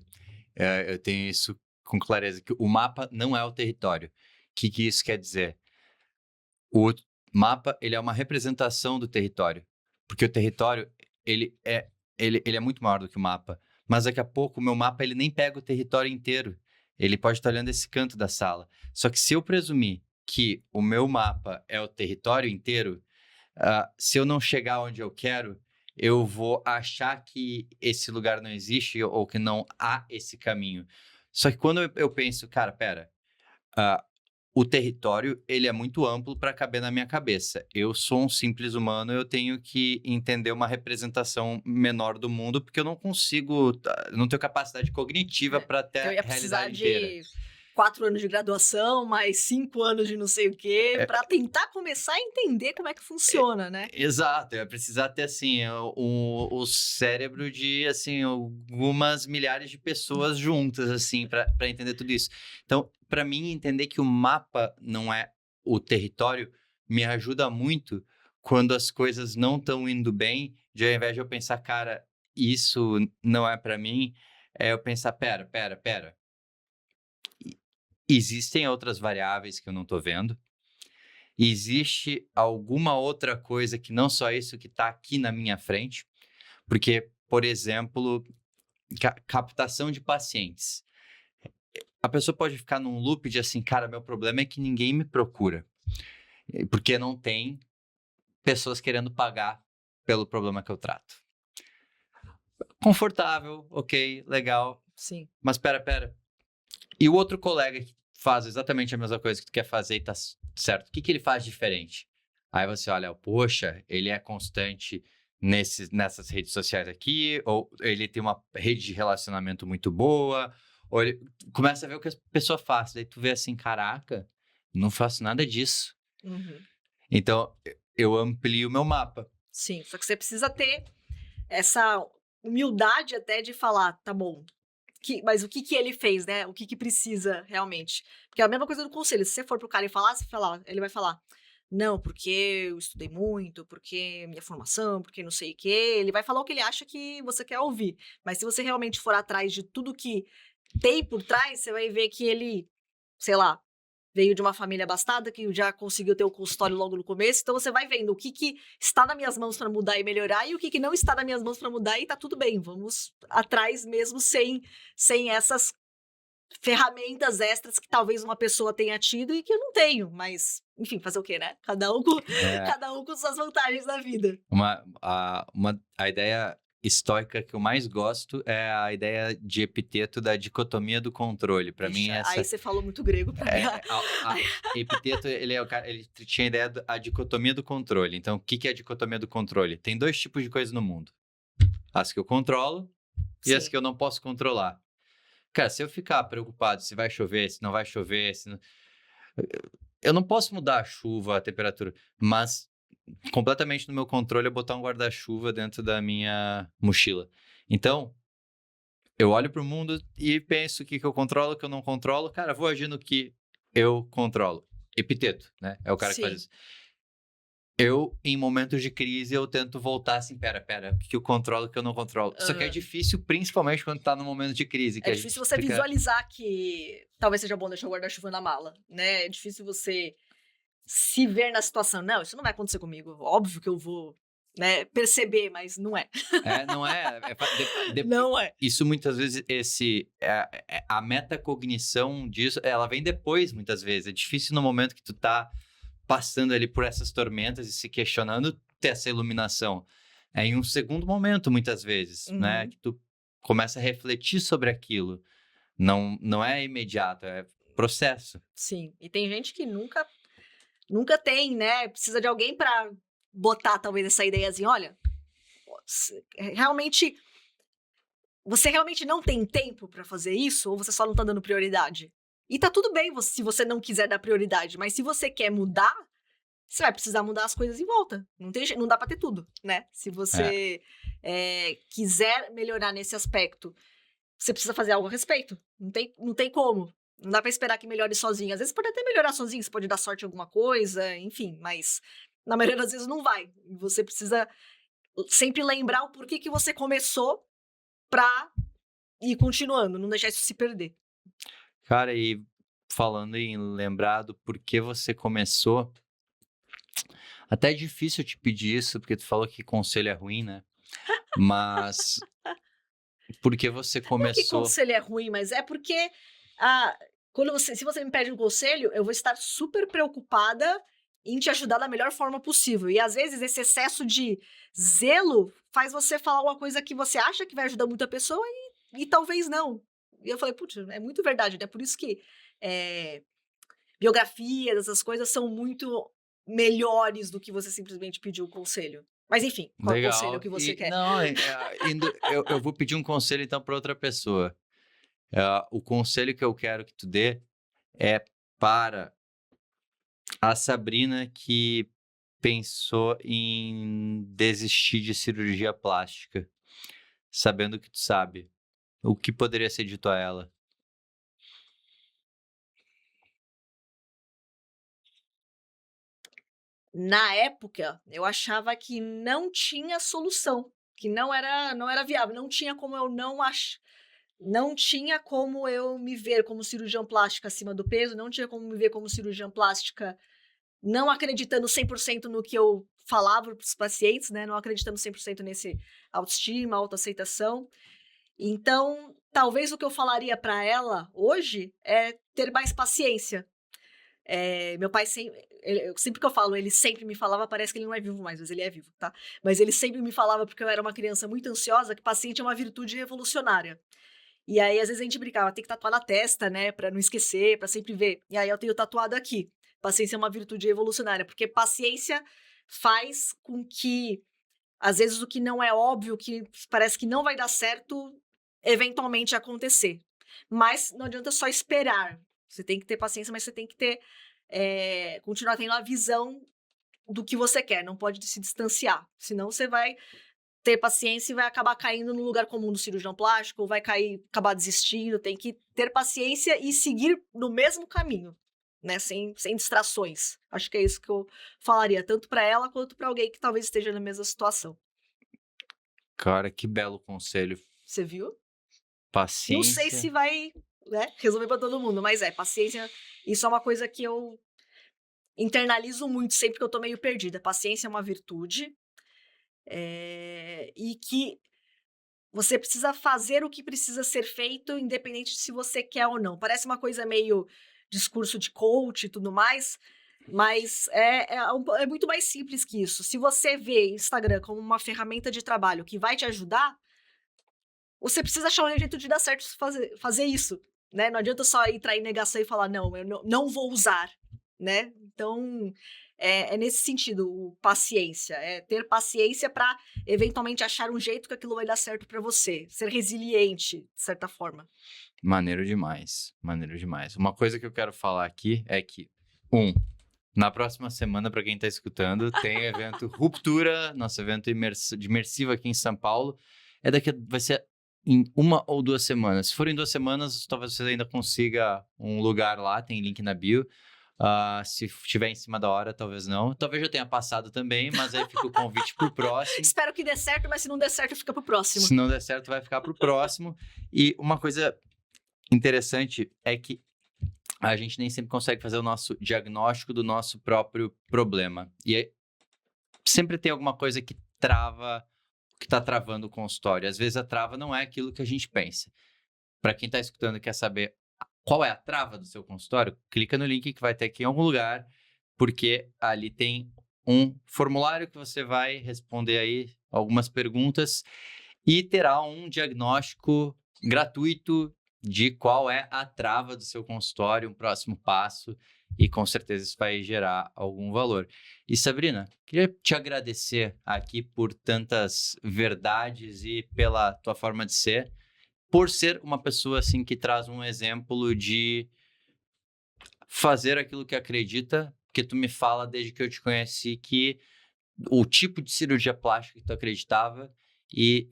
Eu tenho isso com clareza, que o mapa não é o território. O que isso quer dizer? O mapa, ele é uma representação do território, porque o território, ele é muito maior do que o mapa, mas daqui a pouco o meu mapa, ele nem pega o território inteiro, ele pode estar olhando esse canto da sala. Só que se eu presumir que o meu mapa é o território inteiro, se eu não chegar onde eu quero, eu vou achar que esse lugar não existe ou que não há esse caminho. Só que quando eu penso, cara, pera, o território, ele é muito amplo para caber na minha cabeça. Eu sou um simples humano, eu tenho que entender uma representação menor do mundo, porque eu não consigo, não tenho capacidade cognitiva para ter Então eu a ia precisar realidade inteira. de 4 anos de graduação, mais 5 anos de não sei o quê, pra tentar começar a entender como é que funciona, né? Exato, eu ia precisar ter, assim, o cérebro de, assim, algumas milhares de pessoas juntas, assim, para entender tudo isso. Então, para mim, entender que o mapa não é o território me ajuda muito quando as coisas não estão indo bem, de ao invés de eu pensar, cara, isso não é para mim, é eu pensar, pera. Existem outras variáveis que eu não tô vendo. Existe alguma outra coisa que não só isso que está aqui na minha frente? Porque, por exemplo, captação de pacientes. A pessoa pode ficar num loop de assim, cara, meu problema é que ninguém me procura. Porque não tem pessoas querendo pagar pelo problema que eu trato. Confortável, ok, legal. Sim. Mas pera. E o outro colega que faz exatamente a mesma coisa que tu quer fazer e tá certo, o que ele faz diferente? Aí você olha, poxa, ele é constante nessas redes sociais aqui, ou ele tem uma rede de relacionamento muito boa, ou ele começa a ver o que a pessoa faz, daí tu vê assim, caraca, não faço nada disso. Uhum. Então, eu amplio o meu mapa. Sim, só que você precisa ter essa humildade até de falar, tá bom, mas o que ele fez, né? O que precisa realmente? Porque é a mesma coisa do conselho. Se você for pro cara e falar, ele vai falar, não, porque eu estudei muito, porque minha formação, porque não sei o quê. Ele vai falar o que ele acha que você quer ouvir. Mas se você realmente for atrás de tudo que tem por trás, você vai ver que ele, sei lá, veio de uma família abastada, que já conseguiu ter o consultório logo no começo. Então você vai vendo o que está nas minhas mãos para mudar e melhorar e o que não está nas minhas mãos para mudar e tá tudo bem. Vamos atrás mesmo sem essas ferramentas extras que talvez uma pessoa tenha tido e que eu não tenho. Mas, enfim, fazer o quê, né? Cada um com, É, cada um com suas vantagens na vida. a ideia estoica que eu mais gosto é a ideia de Epiteto da dicotomia do controle. Para mim, Ixi, essa aí você falou muito grego pra mim. Epiteto, ele é o cara, ele tinha a ideia da dicotomia do controle. Então, o que é a dicotomia do controle? Tem dois tipos de coisas no mundo: as que eu controlo e as Sim. que eu não posso controlar. Cara, se eu ficar preocupado se vai chover, se não vai chover, eu não posso mudar a chuva, a temperatura, mas completamente no meu controle é botar um guarda-chuva dentro da minha mochila. Então, eu olho para o mundo e penso o que eu controlo, o que eu não controlo. Cara, vou agir no que eu controlo. Epiteto, né? É o cara que faz Sim. isso. Em momentos de crise, eu tento voltar assim, pera, o que eu controlo, o que eu não controlo. Só que é Aham. difícil, principalmente quando tá no momento de crise, que É a gente difícil você fica... visualizar que talvez seja bom deixar o guarda-chuva na mala, né? É difícil você se ver na situação. Não, isso não vai acontecer comigo. Óbvio que eu vou, né, perceber, mas não é. Não é... Não é. Isso muitas vezes, a metacognição disso, ela vem depois, muitas vezes. É difícil no momento que tu tá passando ali por essas tormentas e se questionando ter essa iluminação. É em um segundo momento, muitas vezes, né? Uhum. Que tu começa a refletir sobre aquilo. Não é imediato, é processo. Sim. E tem gente que nunca tem, né? Precisa de alguém pra botar talvez essa ideiazinha, olha, realmente você realmente não tem tempo pra fazer isso ou você só não tá dando prioridade? E tá tudo bem se você não quiser dar prioridade, mas se você quer mudar, você vai precisar mudar as coisas em volta. Não dá pra ter tudo, né? Se É, você quiser melhorar nesse aspecto, você precisa fazer algo a respeito. Não tem como. Não dá pra esperar que melhore sozinho. Às vezes pode até melhorar sozinho, você pode dar sorte em alguma coisa, enfim, mas na maioria das vezes não vai. E você precisa sempre lembrar o porquê que você começou pra ir continuando, não deixar isso se perder. cara, e falando em lembrar do porquê você começou, até é difícil te pedir isso, porque tu falou que conselho é ruim, né? Mas porque você Não que começou... conselho é ruim, mas é porque ah, se você me pede um conselho, eu vou estar super preocupada em te ajudar da melhor forma possível. E às vezes esse excesso de zelo faz você falar uma coisa que você acha que vai ajudar muito a pessoa e talvez não. E eu falei, putz, é muito verdade, né? Por isso que biografias, essas coisas são muito melhores do que você simplesmente pedir o conselho. Mas enfim, qual é o conselho Legal. que você E quer? não, eu vou pedir um conselho então para outra pessoa. O conselho que eu quero que tu dê é para a Sabrina que pensou em desistir de cirurgia plástica, sabendo que tu sabe. O que poderia ser dito a ela? Na época, eu achava que não tinha solução, que não era viável, não tinha como eu não tinha como eu me ver como cirurgiã plástica acima do peso, não tinha como me ver como cirurgiã plástica não acreditando 100% no que eu falava para os pacientes, né, não acreditando 100% nesse autoestima, autoaceitação. Então, talvez o que eu falaria para ela hoje é ter mais paciência. Meu pai sempre que eu falo, ele sempre me falava, parece que ele não é vivo mais, mas ele é vivo, tá? Mas ele sempre me falava, porque eu era uma criança muito ansiosa, que paciente é uma virtude revolucionária. E aí, às vezes, a gente brincava, tem que tatuar na testa, né, pra não esquecer, pra sempre ver. E aí eu tenho tatuado aqui. Paciência é uma virtude revolucionária, porque paciência faz com que, às vezes, o que não é óbvio, que parece que não vai dar certo, eventualmente acontecer. Mas não adianta só esperar. Você tem que ter paciência, mas você tem que ter continuar tendo a visão do que você quer, não pode se distanciar, senão você vai ter paciência e vai acabar caindo no lugar comum do cirurgião plástico, ou vai acabar desistindo, tem que ter paciência e seguir no mesmo caminho, né, sem distrações. Acho que é isso que eu falaria, tanto para ela quanto para alguém que talvez esteja na mesma situação. Cara, que belo conselho. Você viu? Não sei se Paciência. vai né, resolver para todo mundo. Mas paciência, isso é uma coisa que eu internalizo muito sempre que eu tô meio perdida. Paciência é uma virtude, e que você precisa fazer o que precisa ser feito, independente de se você quer ou não. Parece uma coisa meio discurso de coach e tudo mais, mas é muito mais simples que isso. Se você vê Instagram como uma ferramenta de trabalho que vai te ajudar, você precisa achar um jeito de dar certo fazer isso, né? Não adianta só entrar em negação e falar, não, eu não vou usar, né? Então, é nesse sentido, paciência. É ter paciência para eventualmente achar um jeito que aquilo vai dar certo para você. Ser resiliente, de certa forma. Maneiro demais, maneiro demais. Uma coisa que eu quero falar aqui é que, na próxima semana, para quem está escutando, tem o evento Ruptura, nosso evento imersivo aqui em São Paulo. Vai ser em 1 ou 2 semanas. Se for em 2 semanas, talvez você ainda consiga um lugar lá, tem link na bio. Se estiver em cima da hora, talvez não. Talvez eu tenha passado também, mas aí fica o convite pro próximo. Espero que dê certo, mas se não der certo, fica pro próximo. Se não der certo, vai ficar pro próximo. E uma coisa interessante é que a gente nem sempre consegue fazer o nosso diagnóstico do nosso próprio problema. E aí, sempre tem alguma coisa que trava, que está travando o consultório. Às vezes a trava não é aquilo que a gente pensa. Para quem está escutando e quer saber qual é a trava do seu consultório, clica no link que vai ter aqui em algum lugar, porque ali tem um formulário que você vai responder aí algumas perguntas e terá um diagnóstico gratuito de qual é a trava do seu consultório, um próximo passo, e com certeza isso vai gerar algum valor. E Sabrina, queria te agradecer aqui por tantas verdades e pela tua forma de ser, por ser uma pessoa assim que traz um exemplo de fazer aquilo que acredita, porque tu me fala desde que eu te conheci que o tipo de cirurgia plástica que tu acreditava e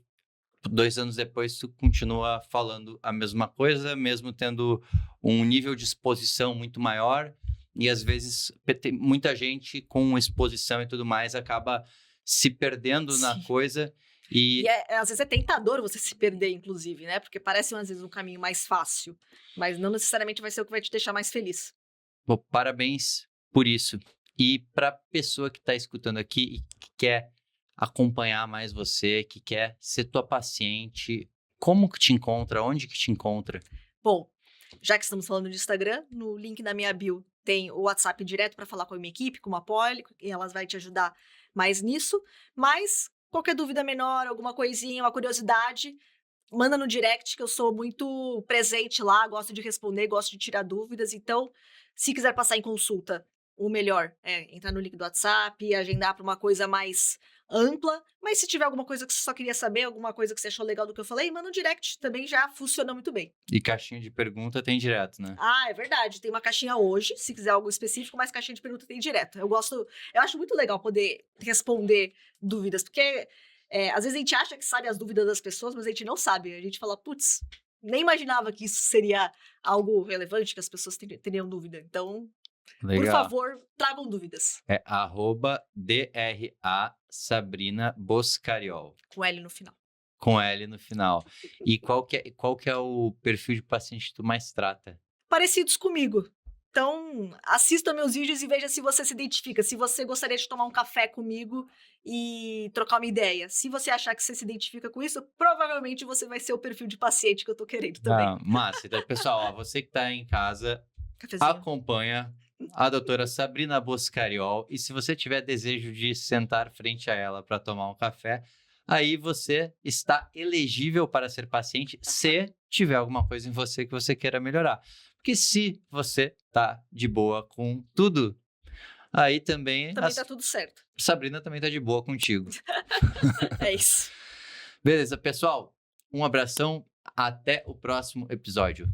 2 anos depois tu continua falando a mesma coisa, mesmo tendo um nível de exposição muito maior e às vezes muita gente com exposição e tudo mais acaba se perdendo na coisa e às vezes é tentador você se perder, inclusive, né? Porque parece às vezes um caminho mais fácil, mas não necessariamente vai ser o que vai te deixar mais feliz. Bom, parabéns por isso. E para pessoa que está escutando aqui e que quer acompanhar mais você, que quer ser tua paciente, como que te encontra? Onde que te encontra? Bom, já que estamos falando de Instagram, no link da minha bio tem o WhatsApp direto para falar com a minha equipe, com a Polly, e elas vão te ajudar mais nisso. Mas qualquer dúvida menor, alguma coisinha, uma curiosidade, manda no direct, que eu sou muito presente lá, gosto de responder, gosto de tirar dúvidas. Então, se quiser passar em consulta, o melhor é entrar no link do WhatsApp e agendar para uma coisa mais ampla. Mas se tiver alguma coisa que você só queria saber, alguma coisa que você achou legal do que eu falei, manda no direct, também já funciona muito bem. E caixinha de pergunta tem direto, né? É verdade. Tem uma caixinha hoje, se quiser algo específico, mas caixinha de pergunta tem direto. Eu acho muito legal poder responder dúvidas, porque às vezes a gente acha que sabe as dúvidas das pessoas, mas a gente não sabe. A gente fala, putz, nem imaginava que isso seria algo relevante, que as pessoas teriam dúvida. Então, legal. Por favor, tragam dúvidas. É @DRA Sabrina Boscariol. Com L no final. Com L no final. E qual que é o perfil de paciente que tu mais trata? Parecidos comigo. Então, assista meus vídeos e veja se você se identifica. Se você gostaria de tomar um café comigo e trocar uma ideia. Se você achar que você se identifica com isso, provavelmente você vai ser o perfil de paciente que eu tô querendo também. Massa. Então, pessoal, você que tá em casa, acompanha a doutora Sabrina Boscariol. E se você tiver desejo de sentar frente a ela para tomar um café, aí você está elegível para ser paciente se tiver alguma coisa em você que você queira melhorar. Porque se você tá de boa com tudo, aí também tá tudo certo. Sabrina também tá de boa contigo. É isso. Beleza, pessoal. Um abração. Até o próximo episódio.